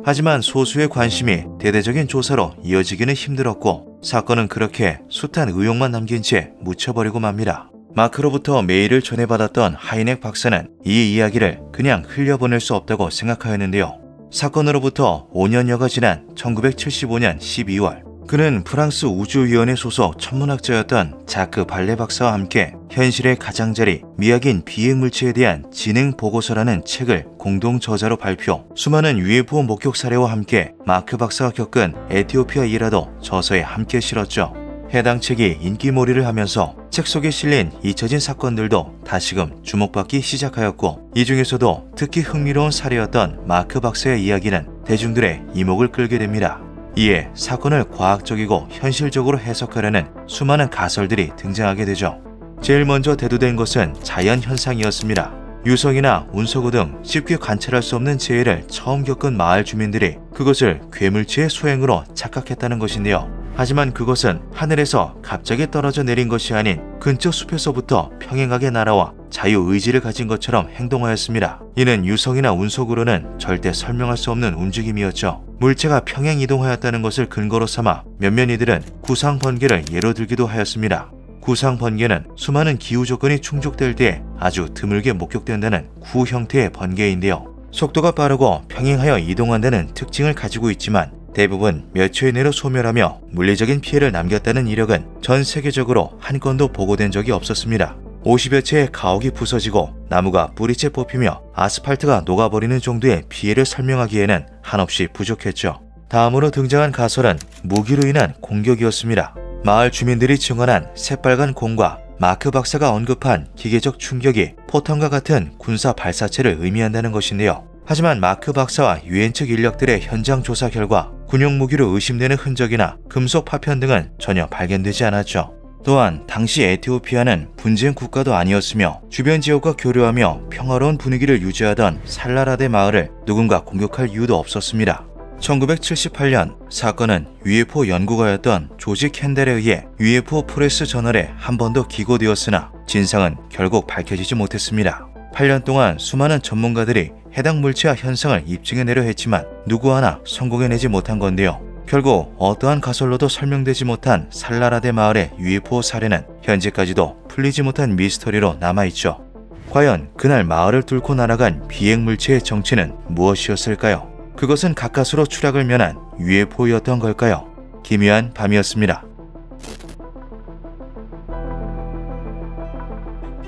Speaker 1: 하지만 소수의 관심이 대대적인 조사로 이어지기는 힘들었고 사건은 그렇게 숱한 의혹만 남긴 채 묻혀버리고 맙니다. 마크로부터 메일을 전해받았던 하이넥 박사는 이 이야기를 그냥 흘려보낼 수 없다고 생각하였는데요. 사건으로부터 5년여가 지난 1975년 12월 그는 프랑스 우주위원회 소속 천문학자였던 자크 발레 박사와 함께 현실의 가장자리 미확인 비행물체에 대한 진행 보고서라는 책을 공동 저자로 발표, 수많은 UFO 목격 사례와 함께 마크 박사가 겪은 에티오피아 일화도 저서에 함께 실었죠. 해당 책이 인기몰이를 하면서 책 속에 실린 잊혀진 사건들도 다시금 주목받기 시작하였고 이 중에서도 특히 흥미로운 사례였던 마크 박사의 이야기는 대중들의 이목을 끌게 됩니다. 이에 사건을 과학적이고 현실적으로 해석하려는 수많은 가설들이 등장하게 되죠. 제일 먼저 대두된 것은 자연현상이었습니다. 유성이나 운석우 등 쉽게 관찰할 수 없는 재해를 처음 겪은 마을 주민들이 그것을 괴물체의 소행으로 착각했다는 것인데요. 하지만 그것은 하늘에서 갑자기 떨어져 내린 것이 아닌 근처 숲에서부터 평행하게 날아와 자유의지를 가진 것처럼 행동하였습니다. 이는 유성이나 운석으로는 절대 설명할 수 없는 움직임이었죠. 물체가 평행 이동하였다는 것을 근거로 삼아 몇몇 이들은 구상번개를 예로 들기도 하였습니다. 구상번개는 수많은 기후 조건이 충족될 때 아주 드물게 목격된다는 구 형태의 번개인데요. 속도가 빠르고 평행하여 이동한다는 특징을 가지고 있지만 대부분 몇 초 이내로 소멸하며 물리적인 피해를 남겼다는 이력은 전 세계적으로 한 건도 보고된 적이 없었습니다. 50여 채의 가옥이 부서지고 나무가 뿌리째 뽑히며 아스팔트가 녹아버리는 정도의 피해를 설명하기에는 한없이 부족했죠. 다음으로 등장한 가설은 무기로 인한 공격이었습니다. 마을 주민들이 증언한 새빨간 공과 마크 박사가 언급한 기계적 충격이 포탄과 같은 군사 발사체를 의미한다는 것인데요. 하지만 마크 박사와 유엔 측 인력들의 현장 조사 결과 군용 무기로 의심되는 흔적이나 금속 파편 등은 전혀 발견되지 않았죠. 또한 당시 에티오피아는 분쟁 국가도 아니었으며 주변 지역과 교류하며 평화로운 분위기를 유지하던 살라라데 마을을 누군가 공격할 이유도 없었습니다. 1978년 사건은 UFO 연구가였던 조지 캔델에 의해 UFO 프레스 저널에 한 번 더 기고되었으나 진상은 결국 밝혀지지 못했습니다. 8년 동안 수많은 전문가들이 해당 물체와 현상을 입증해내려 했지만 누구 하나 성공해내지 못한 건데요. 결국 어떠한 가설로도 설명되지 못한 살라라데 마을의 UFO 사례는 현재까지도 풀리지 못한 미스터리로 남아있죠. 과연 그날 마을을 뚫고 날아간 비행 물체의 정체는 무엇이었을까요? 그것은 가까스로 추락을 면한 UFO였던 걸까요? 기묘한 밤이었습니다.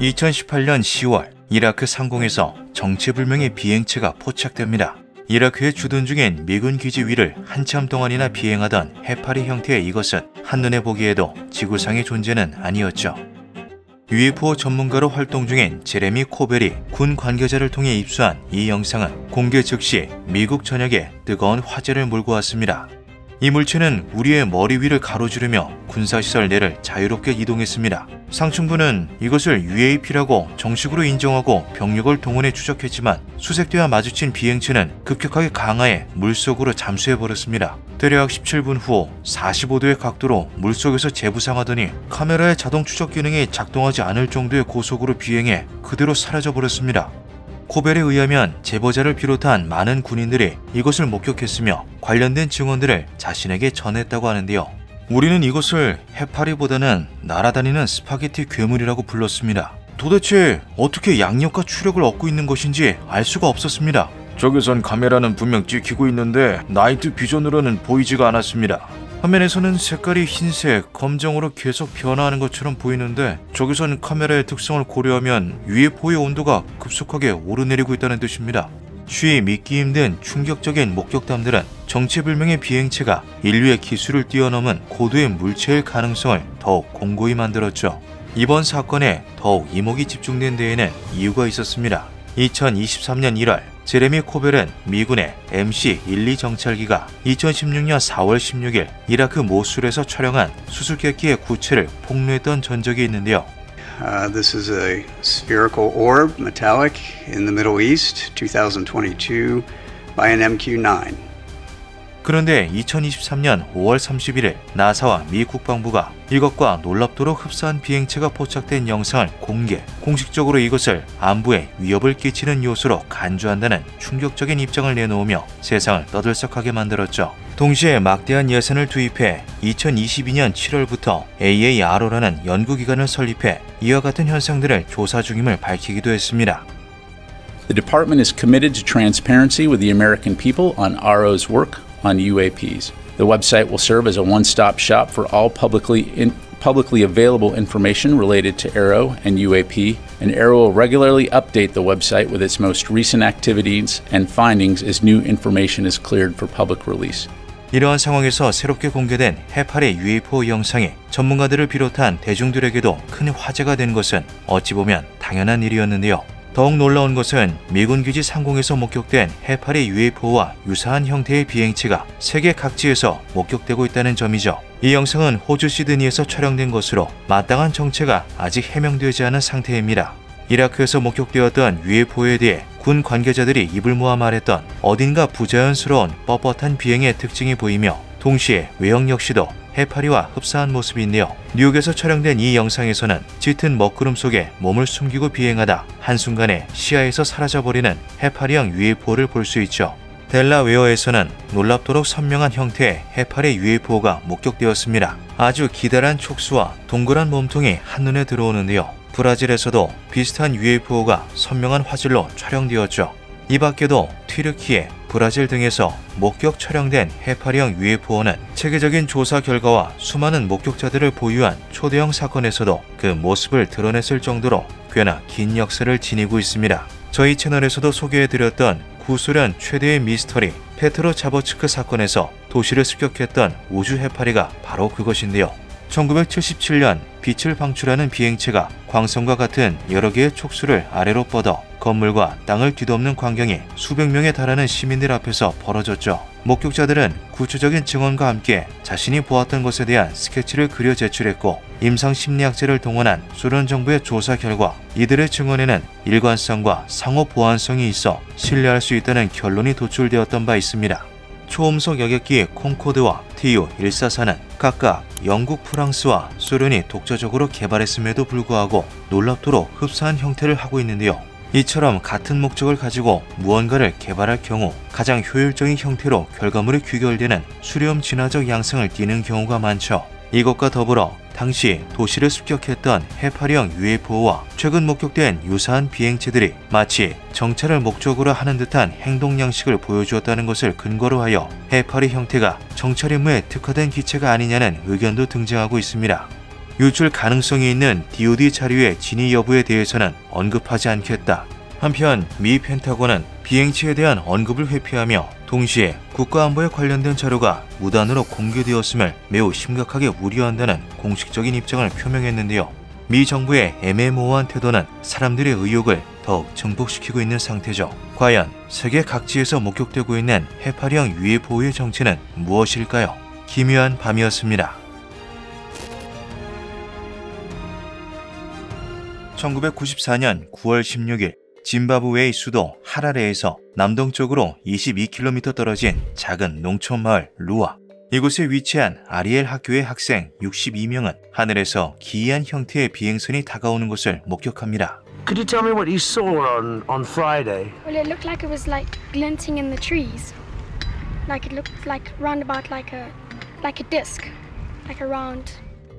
Speaker 1: 2018년 10월 이라크 상공에서 정체불명의 비행체가 포착됩니다. 이라크에 주둔 중인 미군 기지 위를 한참 동안이나 비행하던 해파리 형태의 이것은 한눈에 보기에도 지구상의 존재는 아니었죠. UFO 전문가로 활동 중인 제레미 코벨이 군 관계자를 통해 입수한 이 영상은 공개 즉시 미국 전역에 뜨거운 화제를 몰고 왔습니다. 이 물체는 우리의 머리 위를 가로지르며 군사시설 내를 자유롭게 이동했습니다. 상층부는 이것을 UAP라고 정식으로 인정하고 병력을 동원해 추적했지만 수색대와 마주친 비행체는 급격하게 강하에 물속으로 잠수해버렸습니다. 대략 17분 후 45도의 각도로 물속에서 재부상하더니 카메라의 자동 추적 기능이 작동하지 않을 정도의 고속으로 비행해 그대로 사라져버렸습니다. 코벨에 의하면 제보자를 비롯한 많은 군인들이 이것을 목격했으며 관련된 증언들을 자신에게 전했다고 하는데요. 우리는 이것을 해파리보다는 날아다니는 스파게티 괴물이라고 불렀습니다. 도대체 어떻게 양력과 추력을 얻고 있는 것인지 알 수가 없었습니다. 저기선 카메라는 분명 찍히고 있는데 나이트 비전으로는 보이지가 않았습니다. 화면에서는 색깔이 흰색, 검정으로 계속 변화하는 것처럼 보이는데 저기선 카메라의 특성을 고려하면 UFO의 온도가 급속하게 오르내리고 있다는 뜻입니다. 쉬이 믿기 힘든 충격적인 목격담들은 정체불명의 비행체가 인류의 기술을 뛰어넘은 고도의 물체일 가능성을 더욱 공고히 만들었죠. 이번 사건에 더욱 이목이 집중된 데에는 이유가 있었습니다. 2023년 1월 제레미 코벨은 미군의 MC-12 정찰기가 2016년 4월 16일 이라크 모술에서 촬영한 수수께끼의 구체를 폭로했던 전적이 있는데요.
Speaker 13: This is a spherical orb, metallic, in the Middle East, 2022, by an MQ-9.
Speaker 1: 그런데 2023년 5월 31일 나사와 미 국방부가 이것과 놀랍도록 흡사한 비행체가 포착된 영상을 공식적으로 이것을 안보에 위협을 끼치는 요소로 간주한다는 충격적인 입장을 내놓으며 세상을 떠들썩하게 만들었죠. 동시에 막대한 예산을 투입해 2022년 7월부터 AARO라는 연구기관을 설립해 이와 같은 현상들을 조사 중임을 밝히기도 했습니다.
Speaker 14: The department is committed to transparency with the American people on ARO's work on UAPs. The website will serve as a one-stop shop for all publicly available information related to ARO and UAP, and ARO will regularly update the website with its most recent activities and findings as new information is cleared for public release.
Speaker 1: 이러한 상황에서 새롭게 공개된 해파리 UFO 영상이 전문가들을 비롯한 대중들에게도 큰 화제가 된 것은 어찌 보면 당연한 일이었는데요. 더욱 놀라운 것은 미군 기지 상공에서 목격된 해파리 UFO와 유사한 형태의 비행체가 세계 각지에서 목격되고 있다는 점이죠. 이 영상은 호주 시드니에서 촬영된 것으로 마땅한 정체가 아직 해명되지 않은 상태입니다. 이라크에서 목격되었던 UFO에 대해 군 관계자들이 입을 모아 말했던 어딘가 부자연스러운 뻣뻣한 비행의 특징이 보이며 동시에 외형 역시도 해파리와 흡사한 모습인데요. 뉴욕에서 촬영된 이 영상에서는 짙은 먹구름 속에 몸을 숨기고 비행하다 한순간에 시야에서 사라져버리는 해파리형 UFO를 볼 수 있죠. 델라웨어에서는 놀랍도록 선명한 형태의 해파리 UFO가 목격되었습니다. 아주 기다란 촉수와 동그란 몸통이 한눈에 들어오는데요. 브라질에서도 비슷한 UFO가 선명한 화질로 촬영되었죠. 이 밖에도 튀르키예, 브라질 등에서 목격 촬영된 해파리형 UFO는 체계적인 조사 결과와 수많은 목격자들을 보유한 초대형 사건에서도 그 모습을 드러냈을 정도로 꽤나 긴 역사를 지니고 있습니다. 저희 채널에서도 소개해드렸던 구소련 최대의 미스터리 페트로 자보츠크 사건에서 도시를 습격했던 우주 해파리가 바로 그것인데요. 1977년 빛을 방출하는 비행체가 광선과 같은 여러 개의 촉수를 아래로 뻗어 건물과 땅을 뒤덮는 광경이 수백 명에 달하는 시민들 앞에서 벌어졌죠. 목격자들은 구체적인 증언과 함께 자신이 보았던 것에 대한 스케치를 그려 제출했고 임상심리학자를 동원한 소련 정부의 조사 결과 이들의 증언에는 일관성과 상호 보완성이 있어 신뢰할 수 있다는 결론이 도출되었던 바 있습니다. 초음속 여객기 콩코드와 TU-144는 각각 영국, 프랑스와 소련이 독자적으로 개발했음에도 불구하고 놀랍도록 흡사한 형태를 하고 있는데요. 이처럼 같은 목적을 가지고 무언가를 개발할 경우 가장 효율적인 형태로 결과물이 귀결되는 수렴 진화적 양상을 띠는 경우가 많죠. 이것과 더불어 당시 도시를 습격했던 해파리형 UFO와 최근 목격된 유사한 비행체들이 마치 정찰을 목적으로 하는 듯한 행동 양식을 보여주었다는 것을 근거로 하여 해파리 형태가 정찰 임무에 특화된 기체가 아니냐는 의견도 등장하고 있습니다. 유출 가능성이 있는 DoD 자료의 진위 여부에 대해서는 언급하지 않겠다. 한편 미 펜타곤은 비행체에 대한 언급을 회피하며 동시에 국가안보에 관련된 자료가 무단으로 공개되었음을 매우 심각하게 우려한다는 공식적인 입장을 표명했는데요. 미 정부의 애매모호한 태도는 사람들의 의욕을 더욱 증폭시키고 있는 상태죠. 과연 세계 각지에서 목격되고 있는 해파리형 UFO의 정체는 무엇일까요? 기묘한 밤이었습니다. 1994년 9월 16일 짐바브웨의 수도 하라레에서 남동쪽으로 22km 떨어진 작은 농촌마을 루아. 이곳에 위치한 아리엘 학교의 학생 62명은 하늘에서 기이한 형태의 비행선이 다가오는 것을 목격합니다.
Speaker 15: Could you tell me what you saw on Friday?
Speaker 16: Well, it looked like it was like glinting in the trees. Like it looked like roundabout like a disc, like a round.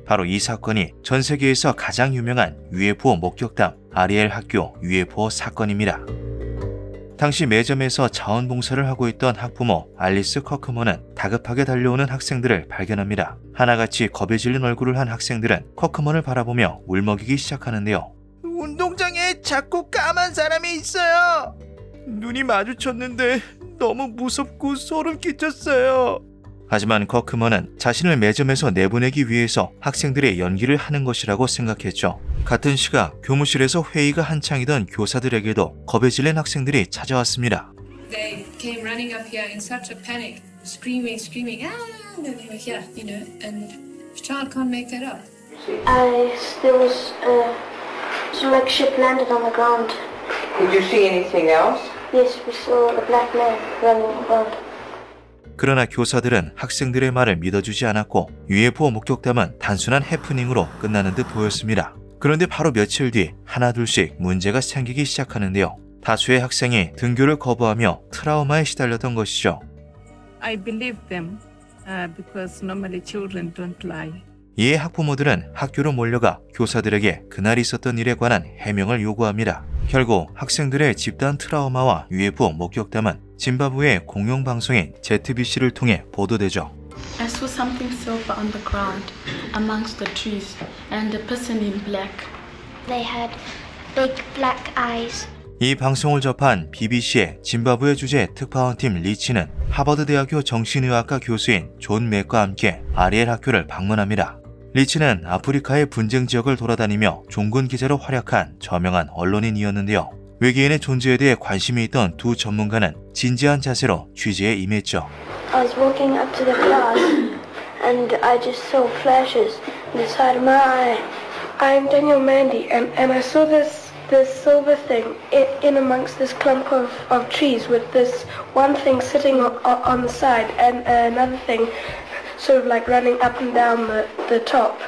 Speaker 1: 바로 이 사건이 전 세계에서 가장 유명한 UFO 목격담 아리엘 학교 UFO 사건입니다. 당시 매점에서 자원봉사를 하고 있던 학부모 알리스 커크먼은 다급하게 달려오는 학생들을 발견합니다. 하나같이 겁에 질린 얼굴을 한 학생들은 커크먼을 바라보며 울먹이기 시작하는데요.
Speaker 17: 운동장에 자꾸 까만 사람이 있어요. 눈이 마주쳤는데 너무 무섭고 소름 끼쳤어요.
Speaker 1: 하지만 커크먼은 자신을 매점에서 내보내기 위해서 학생들의 연기를 하는 것이라고 생각했죠. 같은 시각 교무실에서 회의가 한창이던 교사들에게도 겁에 질린 학생들이 찾아왔습니다.
Speaker 18: They came running up here in such a panic, screaming, ah, and then they were here, you know, and a child can't make that up.
Speaker 16: There was some like ship landed on the ground.
Speaker 19: Did you see anything else?
Speaker 16: Yes, we saw a black man running around.
Speaker 1: 그러나 교사들은 학생들의 말을 믿어주지 않았고 UFO 목격담은 단순한 해프닝으로 끝나는 듯 보였습니다. 그런데 바로 며칠 뒤 하나둘씩 문제가 생기기 시작하는데요. 다수의 학생이 등교를 거부하며 트라우마에 시달렸던 것이죠.
Speaker 20: I believe them because normally children don't lie.
Speaker 1: 이에 학부모들은 학교로 몰려가 교사들에게 그날 있었던 일에 관한 해명을 요구합니다. 결국 학생들의 집단 트라우마와 UFO 목격담은 짐바브웨의 공영방송인 ZBC를 통해 보도되죠.
Speaker 21: I saw something silver on the ground amongst the trees and a person in black.
Speaker 16: They had big black eyes.
Speaker 1: 이 방송을 접한 BBC의 짐바브웨 주재 특파원팀 리치는 하버드대학교 정신의학과 교수인 존 맥과 함께 아리엘 학교를 방문합니다. 리치는 아프리카의 분쟁 지역을 돌아다니며 종군 기자로 활약한 저명한 언론인이었는데요. 외계인의 존재에 대해 관심이 있던 두 전문가는 진지한 자세로 취재에 임했죠.
Speaker 3: I was walking up to the class and I just saw flashes in the side of my eye. I'm Daniel Mandy and I saw this silver thing in amongst this clump of trees with this one thing sitting on the side and another thing sort of like running up and down the top.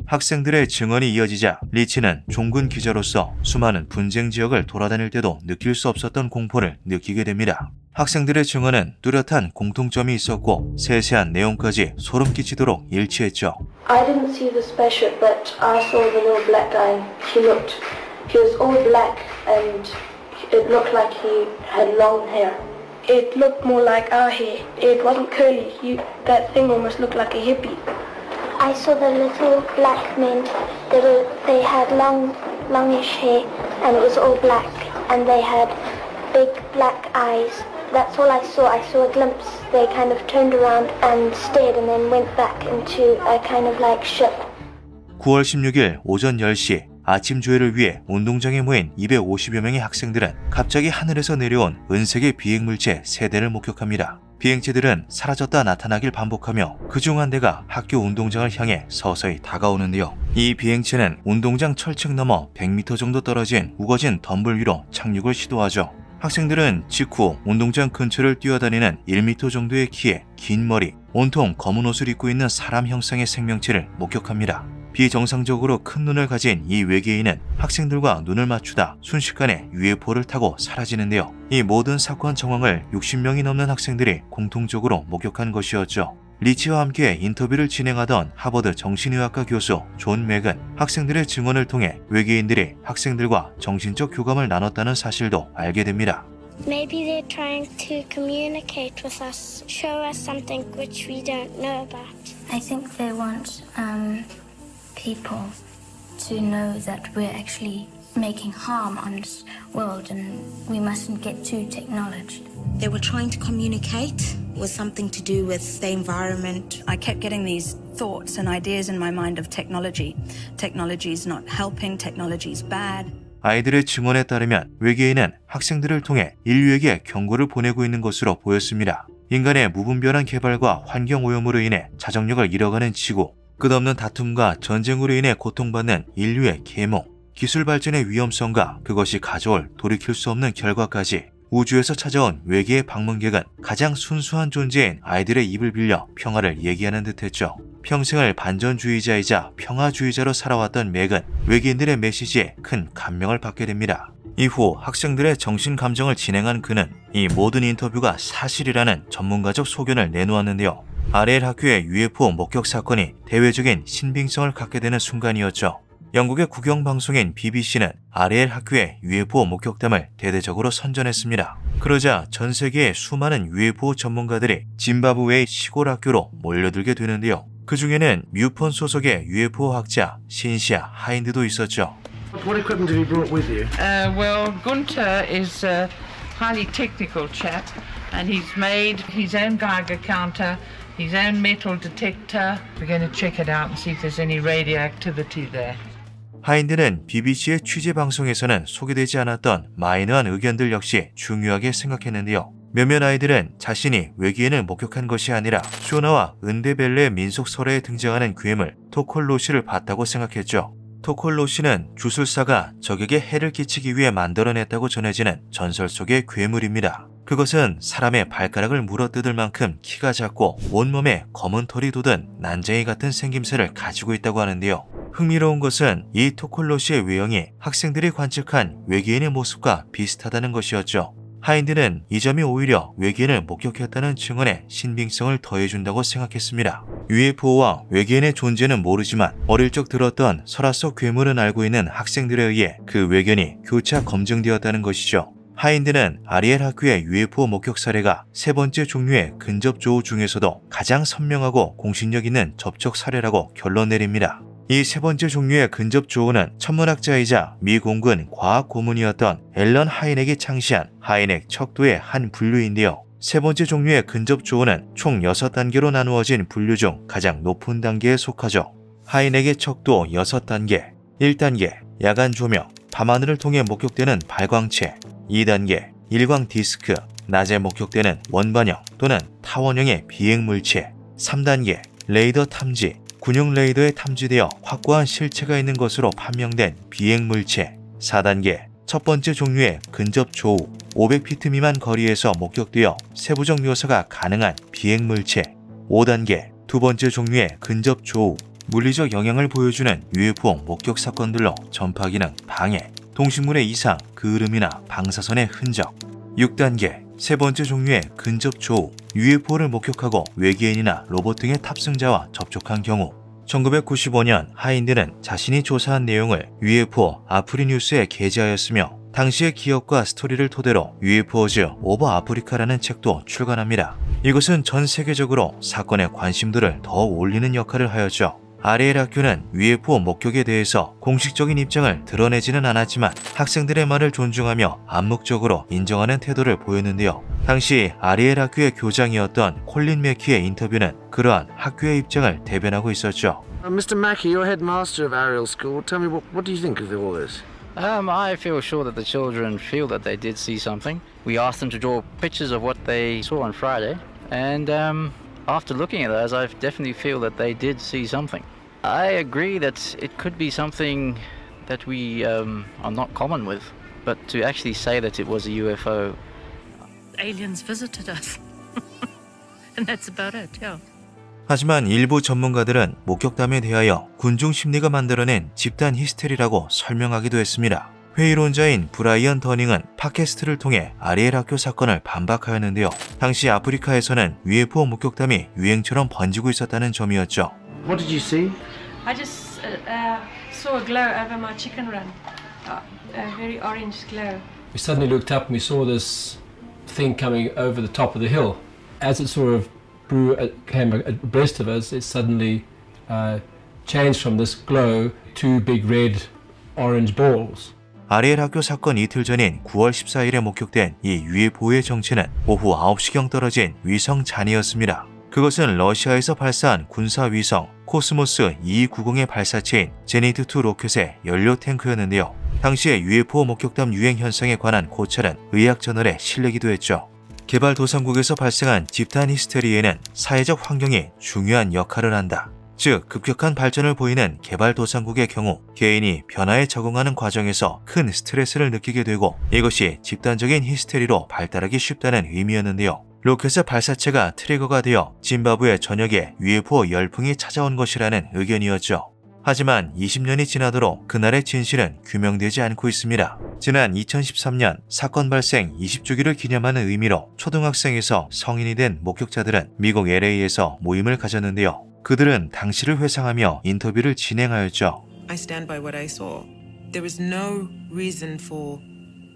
Speaker 1: 학생들의 증언이 이어지자 리치는 종군 기자로서 수많은 분쟁 지역을 돌아다닐 때도 느낄 수 없었던 공포를 느끼게 됩니다. 학생들의 증언은 뚜렷한 공통점이 있었고 세세한 내용까지 소름 끼치도록 일치했죠.
Speaker 3: I didn't see the spaceship, but I saw the little black guy. He was all black and it looked like he had long hair. It looked more like our hair. It wasn't curly. That thing almost looked like a hippie.
Speaker 22: I saw the little black men. They had longish hair and it was all black and they had big black eyes. That's all I saw. I saw a glimpse. They kind of turned around and stared and then went back into a kind of like ship.
Speaker 1: 9월 16일 오전 10시 아침 조회를 위해 운동장에 모인 250여 명의 학생들은 갑자기 하늘에서 내려온 은색의 비행물체 3대를 목격합니다. 비행체들은 사라졌다 나타나길 반복하며 그중 한 대가 학교 운동장을 향해 서서히 다가오는데요. 이 비행체는 운동장 철층 너머 100m 정도 떨어진 우거진 덤불 위로 착륙을 시도하죠. 학생들은 직후 운동장 근처를 뛰어다니는 1m 정도의 키에 긴 머리, 온통 검은 옷을 입고 있는 사람 형상의 생명체를 목격합니다. 비정상적으로 큰 눈을 가진 이 외계인은 학생들과 눈을 맞추다 순식간에 UFO를 타고 사라지는데요. 이 모든 사건 정황을 60명이 넘는 학생들이 공통적으로 목격한 것이었죠. 리치와 함께 인터뷰를 진행하던 하버드 정신의학과 교수 존 맥은 학생들의 증언을 통해 외계인들이 학생들과 정신적 교감을 나눴다는 사실도 알게 됩니다.
Speaker 16: Maybe they're trying to communicate with us, show us something which we don't know about.
Speaker 22: I think they want people to know that we're actually making harm on this world and we mustn't get too technologized.
Speaker 23: They were trying to communicate with something to do with the environment.
Speaker 24: I kept getting these thoughts and ideas in my mind of technology. Technology is not helping, technology is bad.
Speaker 1: 아이들의 증언에 따르면 외계인은 학생들을 통해 인류에게 경고를 보내고 있는 것으로 보였습니다. 인간의 무분별한 개발과 환경오염으로 인해 자정력을 잃어가는 지구, 끝없는 다툼과 전쟁으로 인해 고통받는 인류의 계몽, 기술 발전의 위험성과 그것이 가져올 돌이킬 수 없는 결과까지 우주에서 찾아온 외계의 방문객은 가장 순수한 존재인 아이들의 입을 빌려 평화를 얘기하는 듯했죠. 평생을 반전주의자이자 평화주의자로 살아왔던 맥은 외계인들의 메시지에 큰 감명을 받게 됩니다. 이후 학생들의 정신감정을 진행한 그는 이 모든 인터뷰가 사실이라는 전문가적 소견을 내놓았는데요. RL 학교의 UFO 목격 사건이 대외적인 신빙성을 갖게 되는 순간이었죠. 영국의 국영방송인 BBC는 RL 학교의 UFO 목격담을 대대적으로 선전했습니다. 그러자 전 세계의 수많은 UFO 전문가들이 짐바브웨의 시골 학교로 몰려들게 되는데요. 그 중에는 뮤폰 소속의 UFO 학자 신시아 하인드도 있었죠.
Speaker 15: What equipment have you brought with you?
Speaker 20: Well, Gunther is a highly technical chap, and he's made his own Geiger counter, his own metal detector. We're going to check it out and see if there's any radioactivity there.
Speaker 1: 하인드는 BBC의 취재 방송에서는 소개되지 않았던 마이너한 의견들 역시 중요하게 생각했는데요. 몇몇 아이들은 자신이 외계인을 목격한 것이 아니라 쇼나와 은데벨레의 민속 설화에 등장하는 괴물 토콜로시를 봤다고 생각했죠. 토콜로시는 주술사가 적에게 해를 끼치기 위해 만들어냈다고 전해지는 전설 속의 괴물입니다. 그것은 사람의 발가락을 물어뜯을 만큼 키가 작고 온몸에 검은 털이 돋은 난쟁이 같은 생김새를 가지고 있다고 하는데요. 흥미로운 것은 이 토콜로시의 외형이 학생들이 관측한 외계인의 모습과 비슷하다는 것이었죠. 하인드는 이 점이 오히려 외계인을 목격했다는 증언에 신빙성을 더해준다고 생각했습니다. UFO와 외계인의 존재는 모르지만 어릴 적 들었던 설화 속 괴물은 알고 있는 학생들에 의해 그 외견이 교차 검증되었다는 것이죠. 하인드는 아리엘 학교의 UFO 목격 사례가 세 번째 종류의 근접 조우 중에서도 가장 선명하고 공신력 있는 접촉 사례라고 결론 내립니다. 이 세 번째 종류의 근접 조우는 천문학자이자 미 공군 과학 고문이었던 앨런 하이넥이 창시한 하이넥 척도의 한 분류인데요. 세 번째 종류의 근접 조우는 총 6단계로 나누어진 분류 중 가장 높은 단계에 속하죠. 하이넥의 척도 6단계. 1단계 야간 조명. 밤하늘을 통해 목격되는 발광체. 2단계 일광 디스크, 낮에 목격되는 원반형 또는 타원형의 비행물체. 3단계 레이더 탐지, 군용 레이더에 탐지되어 확고한 실체가 있는 것으로 판명된 비행물체. 4단계 첫 번째 종류의 근접 조우, 500피트 미만 거리에서 목격되어 세부적 묘사가 가능한 비행물체. 5단계 두 번째 종류의 근접 조우, 물리적 영향을 보여주는 UFO 목격 사건들로 전파 기능 방해, 동식물의 이상, 그을음이나 방사선의 흔적. 6단계 세 번째 종류의 근접 조우, UFO를 목격하고 외계인이나 로봇 등의 탑승자와 접촉한 경우. 1995년 하인드는 자신이 조사한 내용을 UFO 아프리뉴스에 게재하였으며 당시의 기억과 스토리를 토대로 UFO즈 오버 아프리카라는 책도 출간합니다. 이것은 전 세계적으로 사건의 관심도를 더 올리는 역할을 하였죠. 아리엘 학교는 UFO 목격에 대해서 공식적인 입장을 드러내지는 않았지만 학생들의 말을 존중하며 암묵적으로 인정하는 태도를 보였는데요. 당시 아리엘 학교의 교장이었던 콜린 매키의 인터뷰는 그러한 학교의 입장을 대변하고 있었죠.
Speaker 15: Mr. Mackey, you're headmaster of Ariel School. Tell me, what do you think of all this?
Speaker 2: I feel sure that the children feel that they did see something. We asked them to draw pictures of what they saw on Friday, and after looking at those, I definitely feel that they did see something. I agree that it could be something that we are not common with, but to actually say that it was a UFO...
Speaker 4: Aliens visited us. And that's about it, yeah.
Speaker 1: 하지만 일부 전문가들은 목격담에 대하여 군중 심리가 만들어낸 집단 히스테리라고 설명하기도 했습니다. 회의론자인 브라이언 더닝은 팟캐스트를 통해 아리엘 학교 사건을 반박하였는데요. 당시 아프리카에서는 UFO 목격담이 유행처럼 번지고 있었다는 점이었죠.
Speaker 15: What did you see?
Speaker 4: I just saw a glow over my chicken run, a very orange glow.
Speaker 5: We suddenly looked up and we saw this thing coming over the top of the hill. As it sort of came abreast of us, it suddenly changed from this glow to big red orange balls.
Speaker 1: 아리엘 학교 사건 이틀 전인 9월 14일에 목격된 이 UFO의 정체는 오후 9시경 떨어진 위성 잔해였습니다. 그것은 러시아에서 발사한 군사위성 코스모스 2290의 발사체인 제니트2 로켓의 연료 탱크였는데요. 당시의 UFO 목격담 유행 현상에 관한 고찰은 의학저널에 실리기도 했죠. 개발도상국에서 발생한 집단 히스테리에는 사회적 환경이 중요한 역할을 한다. 즉, 급격한 발전을 보이는 개발도상국의 경우 개인이 변화에 적응하는 과정에서 큰 스트레스를 느끼게 되고 이것이 집단적인 히스테리로 발달하기 쉽다는 의미였는데요. 로켓의 발사체가 트리거가 되어 짐바브웨 전역에 UFO 열풍이 찾아온 것이라는 의견이었죠. 하지만 20년이 지나도록 그날의 진실은 규명되지 않고 있습니다. 지난 2013년 사건 발생 20주기를 기념하는 의미로 초등학생에서 성인이 된 목격자들은 미국 LA에서 모임을 가졌는데요. 그들은 당시를 회상하며 인터뷰를 진행하였죠.
Speaker 6: I stand by what I saw. There was no reason for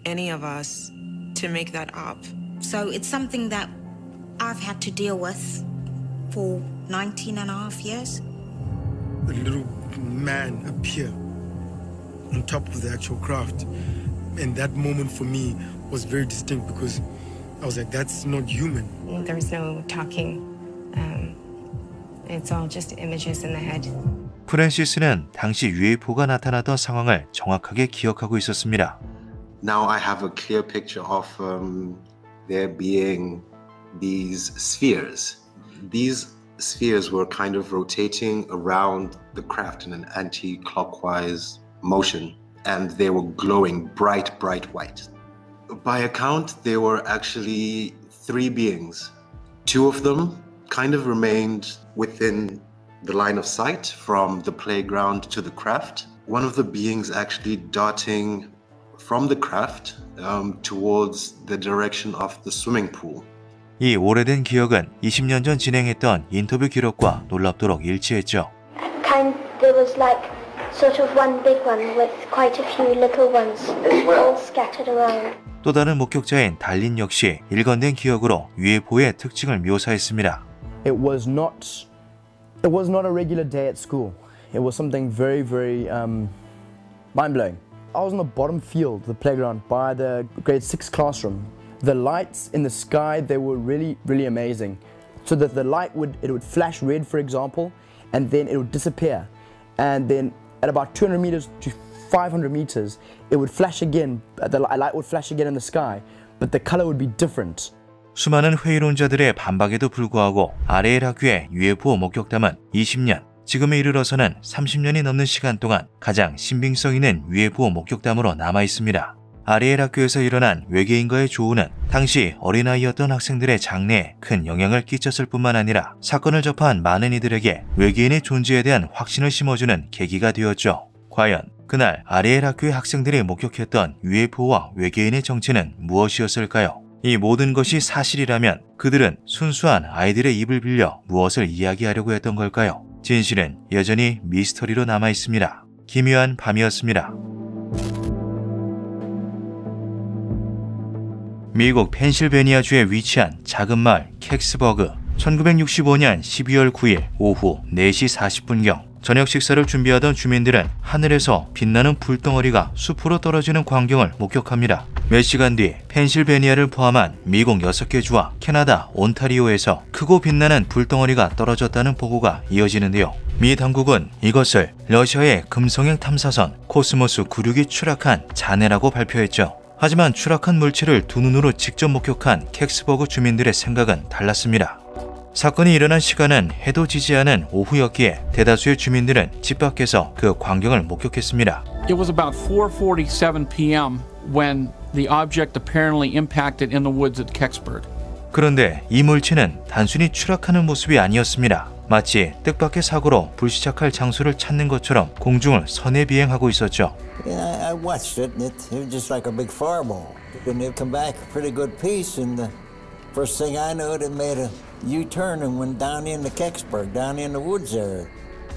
Speaker 6: any of us to make that up.
Speaker 23: So it's something that I've had to deal with for 19 and a half years.
Speaker 15: A little man appear on top of the actual craft. And that moment for me was very distinct because I was like, that's not human.
Speaker 25: There was no talking. It's all just images in the head.
Speaker 1: 프랜시스는 당시 UFO가 나타나던 상황을 정확하게 기억하고 있었습니다.
Speaker 26: Now I have a clear picture of there being these spheres. These spheres were kind of rotating around the craft in an anti-clockwise motion, and they were glowing bright white. By account, there were actually 3 beings. 2 of them kind of remained within the line of sight from the playground to the craft. One of the beings actually darting from the craft towards the direction of the swimming pool.
Speaker 1: 이 오래된 기억은 20년 전 진행했던 인터뷰 기록과 놀랍도록 일치했죠.
Speaker 22: There was like sort of one big one with quite a few little ones all scattered around.
Speaker 1: 또 다른 목격자인 달린 역시 일관된 기억으로 UFO의 특징을 묘사했습니다.
Speaker 27: It was not a regular day at school. It was something very mind-blowing. I was on the bottom field, the playground, by the grade 6 classroom. The lights in the sky, they were really amazing. So that the light would flash red, for example, and then it would disappear. And then at about 200 meters to 500 meters, it would flash again, the light would flash again in the sky, but the color would be different.
Speaker 1: 수많은 회의론자들의 반박에도 불구하고 아레일 학교의 UFO 목격담은 20년, 지금에 이르러서는 30년이 넘는 시간 동안 가장 신빙성 있는 UFO 목격담으로 남아 있습니다. 아리엘 학교에서 일어난 외계인과의 조우는 당시 어린아이였던 학생들의 장래에 큰 영향을 끼쳤을 뿐만 아니라 사건을 접한 많은 이들에게 외계인의 존재에 대한 확신을 심어주는 계기가 되었죠. 과연 그날 아리엘 학교의 학생들이 목격했던 UFO와 외계인의 정체는 무엇이었을까요? 이 모든 것이 사실이라면 그들은 순수한 아이들의 입을 빌려 무엇을 이야기하려고 했던 걸까요? 진실은 여전히 미스터리로 남아 있습니다. 기묘한 밤이었습니다. 미국 펜실베니아주에 위치한 작은 마을 캑스버그. 1965년 12월 9일 오후 4시 40분경 저녁 식사를 준비하던 주민들은 하늘에서 빛나는 불덩어리가 숲으로 떨어지는 광경을 목격합니다. 몇 시간 뒤 펜실베니아를 포함한 미국 6개 주와 캐나다 온타리오에서 크고 빛나는 불덩어리가 떨어졌다는 보고가 이어지는데요. 미 당국은 이것을 러시아의 금성행 탐사선 코스모스 96이 추락한 잔해라고 발표했죠. 하지만 추락한 물체를 두 눈으로 직접 목격한 캑스버그 주민들의 생각은 달랐습니다. 사건이 일어난 시간은 해도 지지 않은 오후였기에 대다수의 주민들은 집 밖에서 그 광경을 목격했습니다.
Speaker 7: It was about 4:47 p.m. when the object apparently impacted in the woods at Kecksburg.
Speaker 1: 그런데 이 물체는 단순히 추락하는 모습이 아니었습니다. 마치 뜻밖의 사고로 불시착할 장소를 찾는 것처럼 공중을 선해 비행하고 있었죠.
Speaker 8: I watched it, and it was just like a big fireball. And it come back a pretty good piece, and the first thing I knew, it made a U-turn and went down into Kecksburg, down in the woods there.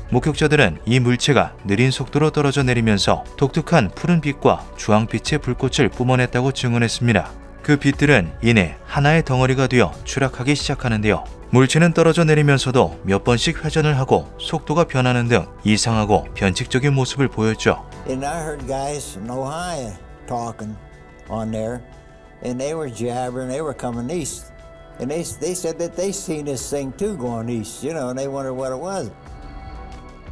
Speaker 1: 목격자들은 이 물체가 느린 속도로 떨어져 내리면서 독특한 푸른 빛과 주황빛의 불꽃을 뿜어냈다고 증언했습니다. 그 빛들은 이내 하나의 덩어리가 되어 추락하기 시작하는데요. 물체는 떨어져 내리면서도 몇 번씩 회전을 하고 속도가 변하는 등 이상하고 변칙적인 모습을 보였죠.
Speaker 8: And I heard guys in Ohio talking on there, and they were jabbering. They were coming east, and they said that they seen this thing too going east, you know, and they wondered what it was.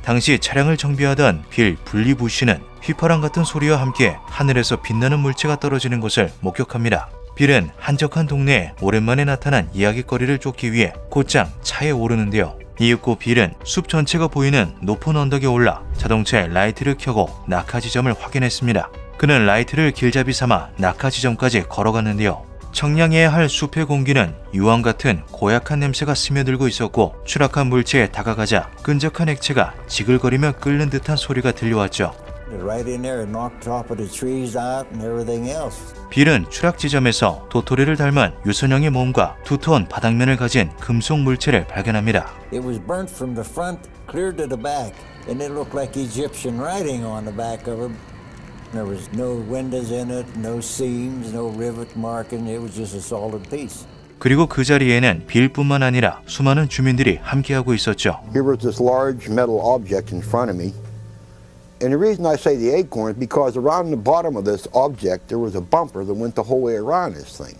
Speaker 1: 당시 차량을 정비하던 빌 블리부시는 휘파람 같은 소리와 함께 하늘에서 빛나는 물체가 떨어지는 것을 목격합니다. 빌은 한적한 동네에 오랜만에 나타난 이야깃거리를 쫓기 위해 곧장 차에 오르는데요. 이윽고 빌은 숲 전체가 보이는 높은 언덕에 올라 자동차에 라이트를 켜고 낙하 지점을 확인했습니다. 그는 라이트를 길잡이 삼아 낙하 지점까지 걸어갔는데요. 청량해야 할 숲의 공기는 유황 같은 고약한 냄새가 스며들고 있었고 추락한 물체에 다가가자 끈적한 액체가 지글거리며 끓는 듯한 소리가 들려왔죠.
Speaker 8: Right in there and knocked top of the trees out and everything else.
Speaker 1: 빌은 추락 지점에서 도토리를 닮은 유선형의 몸과 두터운 바닥면을 가진 금속 물체를 발견합니다.
Speaker 8: It was burnt from the front clear to the back, and it looked like Egyptian writing on the back of it. There was no windows in it, no seams, no rivet marking. It was just a solid piece.
Speaker 1: 그리고 그 자리에는 빌뿐만 아니라 수많은 주민들이 함께하고 있었죠.
Speaker 9: Here was this large metal object in front of me. And the reason I say the acorn is because around the bottom of this object there was a bumper that went the whole way around this thing.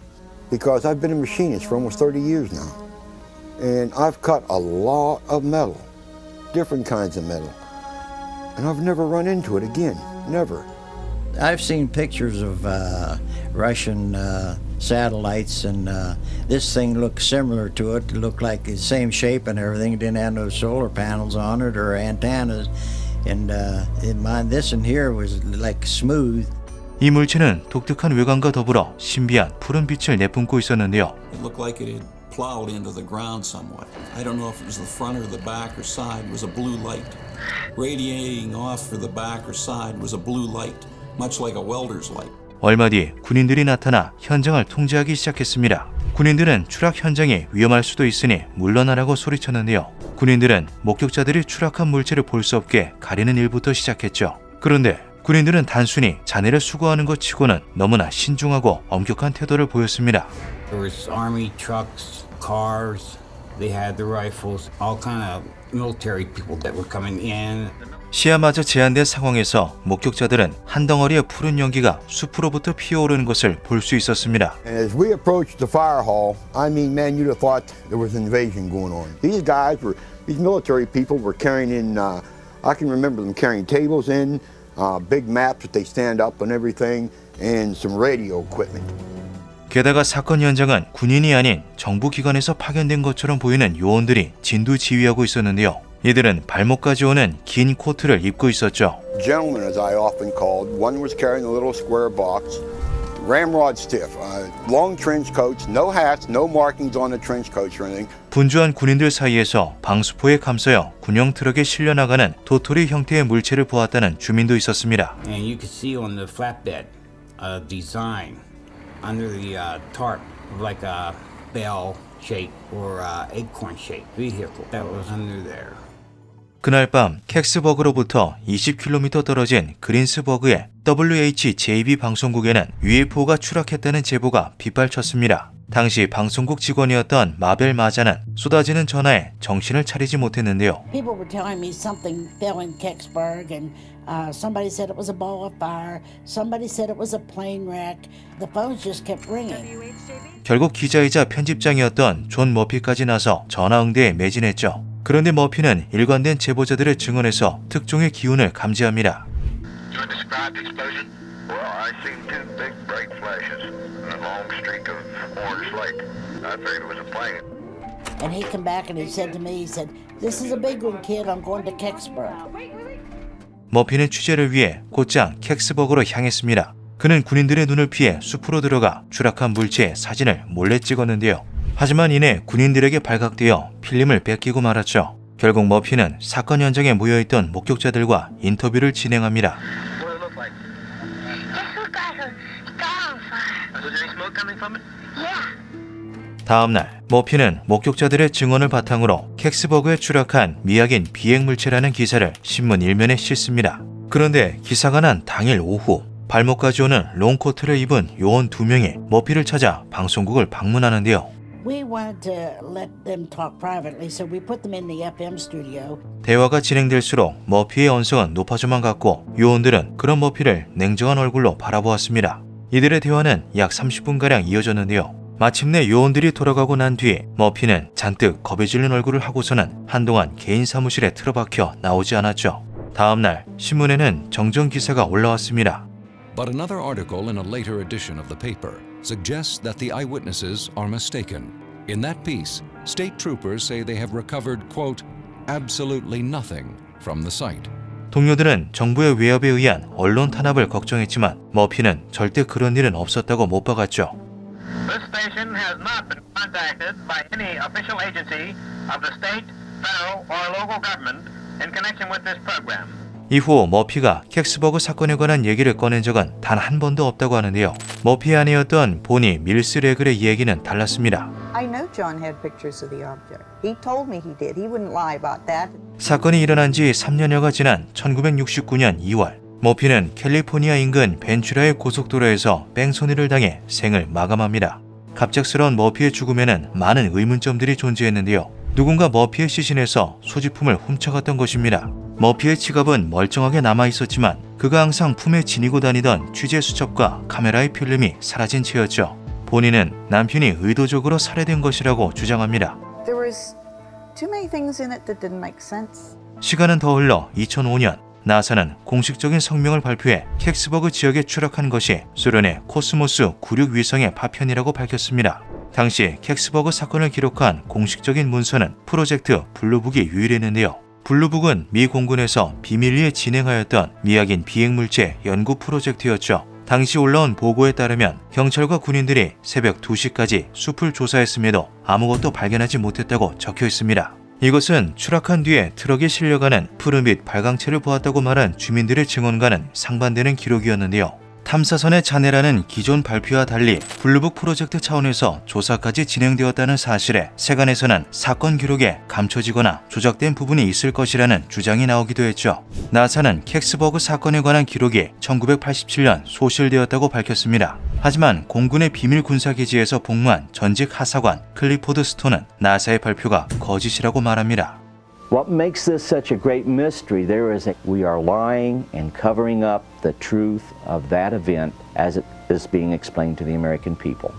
Speaker 9: Because I've been a machinist for almost 30 years now. And I've cut a lot of metal, different kinds of metal. And I've never run into it again, never.
Speaker 8: I've seen pictures of Russian satellites, and this thing looked similar to it. It looked like the same shape and everything. It didn't have no solar panels on it or antennas. And this in here was like smooth.
Speaker 1: 이 물체는 독특한 외관과 더불어 신비한 푸른 빛을 내뿜고 있었는데요.
Speaker 10: It looked like it had plowed into the ground somewhat. I don't know if it was the front or the back or side. It was a blue light. Radiating off for the back or side was a blue light, much like a welder's light.
Speaker 1: 얼마 뒤 군인들이 나타나 현장을 통제하기 시작했습니다. 군인들은 추락 현장이 위험할 수도 있으니 물러나라고 소리쳤는데요. 군인들은 목격자들이 추락한 물체를 볼 수 없게 가리는 일부터 시작했죠. 그런데 군인들은 단순히 잔해를 수거하는 것 치고는 너무나 신중하고 엄격한 태도를 보였습니다.
Speaker 11: There was army trucks, cars, they had the rifles, all kind of military people that were coming in.
Speaker 1: 시야마저 제한된 상황에서 목격자들은 한 덩어리의 푸른 연기가 숲으로부터 피어오르는 것을 볼 수 있었습니다.
Speaker 9: And as we approached the fire hall, I mean, man, you'd have thought there was an invasion going on. These military people were carrying in, I can remember them carrying tables in, big maps that they stand up and everything, and some radio equipment.
Speaker 1: 게다가 사건 현장은 군인이 아닌 정부 기관에서 파견된 것처럼 보이는 요원들이 진두지휘하고 있었는데요. 이들은 발목까지 오는 긴 코트를 입고 있었죠.
Speaker 9: Gentlemen, as I often called, one was carrying a little square box, ramrod stiff, long trench coats, no hats, no markings on the trench coats or anything.
Speaker 1: 분주한 군인들 사이에서 방수포에 감싸여 군용 트럭에 실려나가는 도토리 형태의 물체를 보았다는 주민도 있었습니다.
Speaker 11: And you could see on the flatbed a design under the tarp of like a bell shape or acorn shape vehicle that was under there.
Speaker 1: 그날 밤 캑스버그로부터 20km 떨어진 그린스버그의 WHJB 방송국에는 UFO가 추락했다는 제보가 빗발쳤습니다. 당시 방송국 직원이었던 마벨 마자는 쏟아지는 전화에 정신을 차리지 못했는데요.
Speaker 12: People were telling me something fell in Kecksburg and somebody said it was a ball of fire. Somebody said it was a plane wreck. The phones just kept ringing.
Speaker 1: 결국 기자이자 편집장이었던 존 머피까지 나서 전화 응대에 매진했죠. 그런데 머피는 일관된 제보자들의 증언에서 특종의 기운을 감지합니다.
Speaker 12: And he came back and he said to me, he said, "This is a big one, kid. I'm going to Kecksburg."
Speaker 1: 머피는 취재를 위해 곧장 캑스버그로 향했습니다. 그는 군인들의 눈을 피해 숲으로 들어가 추락한 물체의 사진을 몰래 찍었는데요. 하지만 이내 군인들에게 발각되어 필름을 뺏기고 말았죠. 결국 머피는 사건 현장에 모여있던 목격자들과 인터뷰를 진행합니다. 다음날 머피는 목격자들의 증언을 바탕으로 캑스버그에 추락한 미확인 비행물체라는 기사를 신문 일면에 싣습니다. 그런데 기사가 난 당일 오후 발목까지 오는 롱코트를 입은 요원 2명이 머피를 찾아 방송국을 방문하는데요.
Speaker 12: We wanted to let them talk privately, so we put them in the FM studio.
Speaker 1: 대화가 진행될수록 머피의 언성은 높아져만 갔고 요원들은 그런 머피를 냉정한 얼굴로 바라보았습니다. 이들의 대화는 약 30분가량 이어졌는데요. 마침내 요원들이 돌아가고 난 뒤 머피는 잔뜩 겁에 질린 얼굴을 하고서는 한동안 개인 사무실에 틀어박혀 나오지 않았죠. 다음날 신문에는 정정 기사가 올라왔습니다.
Speaker 13: But another article in a later edition of the paper suggests that the eyewitnesses are mistaken. In that piece, state troopers say they have recovered, quote, absolutely nothing from the site.
Speaker 1: 동료들은 정부의 외압에 의한 언론 탄압을 걱정했지만 머피는 절대 그런 일은 없었다고 못 박았죠.
Speaker 14: This station has not been contacted by any official agency of the state, federal, or local government in connection with this program.
Speaker 1: 이후 머피가 캑스버그 사건에 관한 얘기를 꺼낸 적은 단 한 번도 없다고 하는데요. 머피의 아내였던 보니 밀스 레글의 이야기는 달랐습니다.
Speaker 17: I know John had pictures of the object. He told me he did. He wouldn't lie about that.
Speaker 1: 사건이 일어난 지 3년여가 지난 1969년 2월 머피는 캘리포니아 인근 벤츄라의 고속도로에서 뺑소니를 당해 생을 마감합니다. 갑작스러운 머피의 죽음에는 많은 의문점들이 존재했는데요. 누군가 머피의 시신에서 소지품을 훔쳐갔던 것입니다. 머피의 지갑은 멀쩡하게 남아있었지만 그가 항상 품에 지니고 다니던 취재 수첩과 카메라의 필름이 사라진 채였죠. 본인은 남편이 의도적으로 살해된 것이라고 주장합니다.
Speaker 17: There was too many things in it that didn't make sense.
Speaker 1: 시간은 더 흘러 2005년 나사는 공식적인 성명을 발표해 캑스버그 지역에 추락한 것이 소련의 코스모스 96 위성의 파편이라고 밝혔습니다. 당시 캑스버그 사건을 기록한 공식적인 문서는 프로젝트 블루북이 유일했는데요. 블루북은 미 공군에서 비밀리에 진행하였던 미확인 비행물체 연구 프로젝트였죠. 당시 올라온 보고에 따르면 경찰과 군인들이 새벽 2시까지 숲을 조사했음에도 아무것도 발견하지 못했다고 적혀 있습니다. 이것은 추락한 뒤에 트럭에 실려가는 푸른빛 발광체를 보았다고 말한 주민들의 증언과는 상반되는 기록이었는데요. 탐사선의 잔해라는 기존 발표와 달리 블루북 프로젝트 차원에서 조사까지 진행되었다는 사실에 세간에서는 사건 기록에 감춰지거나 조작된 부분이 있을 것이라는 주장이 나오기도 했죠. 나사는 캑스버그 사건에 관한 기록이 1987년 소실되었다고 밝혔습니다. 하지만 공군의 비밀 군사기지에서 복무한 전직 하사관 클리포드 스톤은 나사의 발표가 거짓이라고 말합니다.
Speaker 18: What makes this such a great mystery there is that we are lying and covering up the truth of that event as it is being explained to the American people.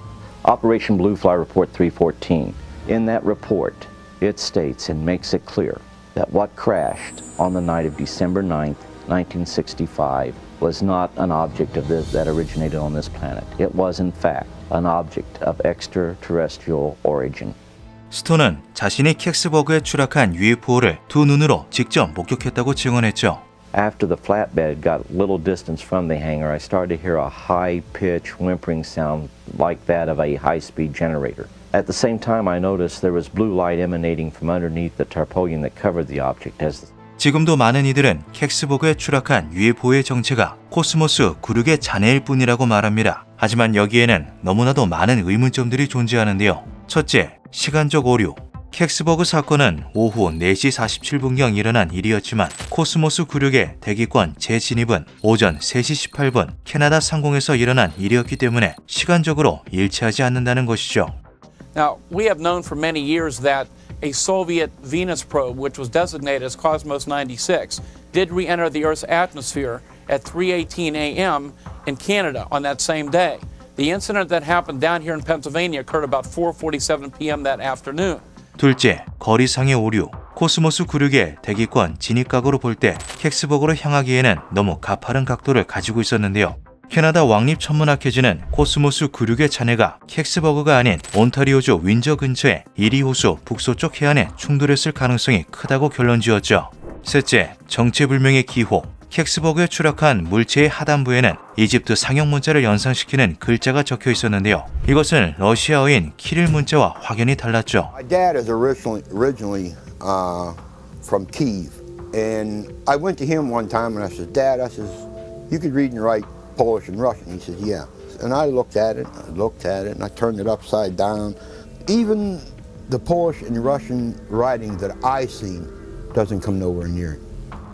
Speaker 18: Operation Blue Fly Report 314. In that report, it states and makes it clear that what crashed on the night of December 9th, 1965 was not an object that originated on this planet. It was in fact an object of extraterrestrial origin.
Speaker 1: 스톤은 자신이 캑스버그에 추락한 UFO를 두 눈으로 직접 목격했다고 증언했죠.
Speaker 18: After the flatbed got a little distance from the hangar, I started to hear a high-pitched whimpering sound like that of a high-speed generator. At the same time, I noticed there was blue light emanating from underneath the tarpaulin that covered the object.
Speaker 1: 지금도 많은 이들은 캑스버그에 추락한 UFO의 정체가 코스모스 구륙의 잔해일 뿐이라고 말합니다. 하지만 여기에는 너무나도 많은 의문점들이 존재하는데요. 첫째, 시간적 오류. 캑스버그 사건은 오후 4시 47분경 일어난 일이었지만 코스모스 구륙의 대기권 재진입은 오전 3시 18분 캐나다 상공에서 일어난 일이었기 때문에 시간적으로 일치하지 않는다는 것이죠.
Speaker 7: Now, we have known for many years that a Soviet Venus probe, which was designated as Cosmos 96, did re-enter the Earth's atmosphere at 3:18 a.m. in Canada on that same day. The incident that happened down here in Pennsylvania occurred about 4:47 p.m. that afternoon.
Speaker 1: 둘째, 거리상의 오류. 코스모스 구륙의 대기권 진입각으로 볼 때 캑스버그로 향하기에는 너무 가파른 각도를 가지고 있었는데요. 캐나다 왕립천문학회지는 코스모스 구륙의 잔해가 캑스버그가 아닌 온타리오주 윈저 근처의 이리 호수 북서쪽 해안에 충돌했을 가능성이 크다고 결론지었죠. 셋째, 정체불명의 기호. 캑스버그에 추락한 물체의 하단부에는 이집트 상형 문자를 연상시키는 글자가 적혀 있었는데요. 이것은 러시아어인 키릴 문자와 확연히 달랐죠.
Speaker 9: My dad is originally from Kiev, and I went to him one time and I said, "Dad, I says, you could read and write Polish and Russian." He said, "Yeah." And I looked at it, and I turned it upside down. Even the Polish and Russian writing that I see doesn't come nowhere near it.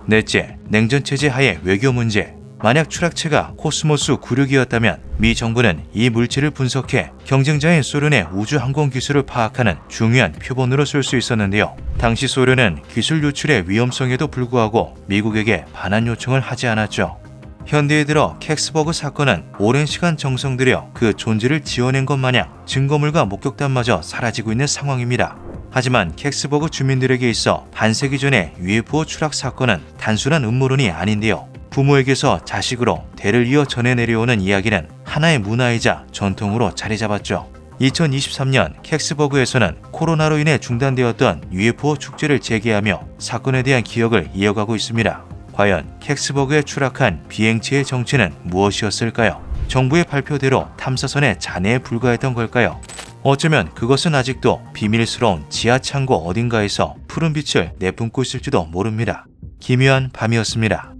Speaker 1: 넷째, 냉전체제 하에 외교 문제. 만약 추락체가 코스모스 구륙이었다면 미 정부는 이 물체를 분석해 경쟁자인 소련의 우주항공 기술을 파악하는 중요한 표본으로 쓸 수 있었는데요. 당시 소련은 기술 유출의 위험성에도 불구하고 미국에게 반환 요청을 하지 않았죠. 현대에 들어 캑스버그 사건은 오랜 시간 정성 들여 그 존재를 지어낸 것 마냥 증거물과 목격담마저 사라지고 있는 상황입니다. 하지만 캑스버그 주민들에게 있어 반세기 전의 UFO 추락 사건은 단순한 음모론이 아닌데요. 부모에게서 자식으로 대를 이어 전해 내려오는 이야기는 하나의 문화이자 전통으로 자리 잡았죠. 2023년 캑스버그에서는 코로나로 인해 중단되었던 UFO 축제를 재개하며 사건에 대한 기억을 이어가고 있습니다. 과연 캑스버그에 추락한 비행체의 정체는 무엇이었을까요? 정부의 발표대로 탐사선의 잔해에 불과했던 걸까요? 어쩌면 그것은 아직도 비밀스러운 지하 창고 어딘가에서 푸른 빛을 내뿜고 있을지도 모릅니다. 기묘한 밤이었습니다.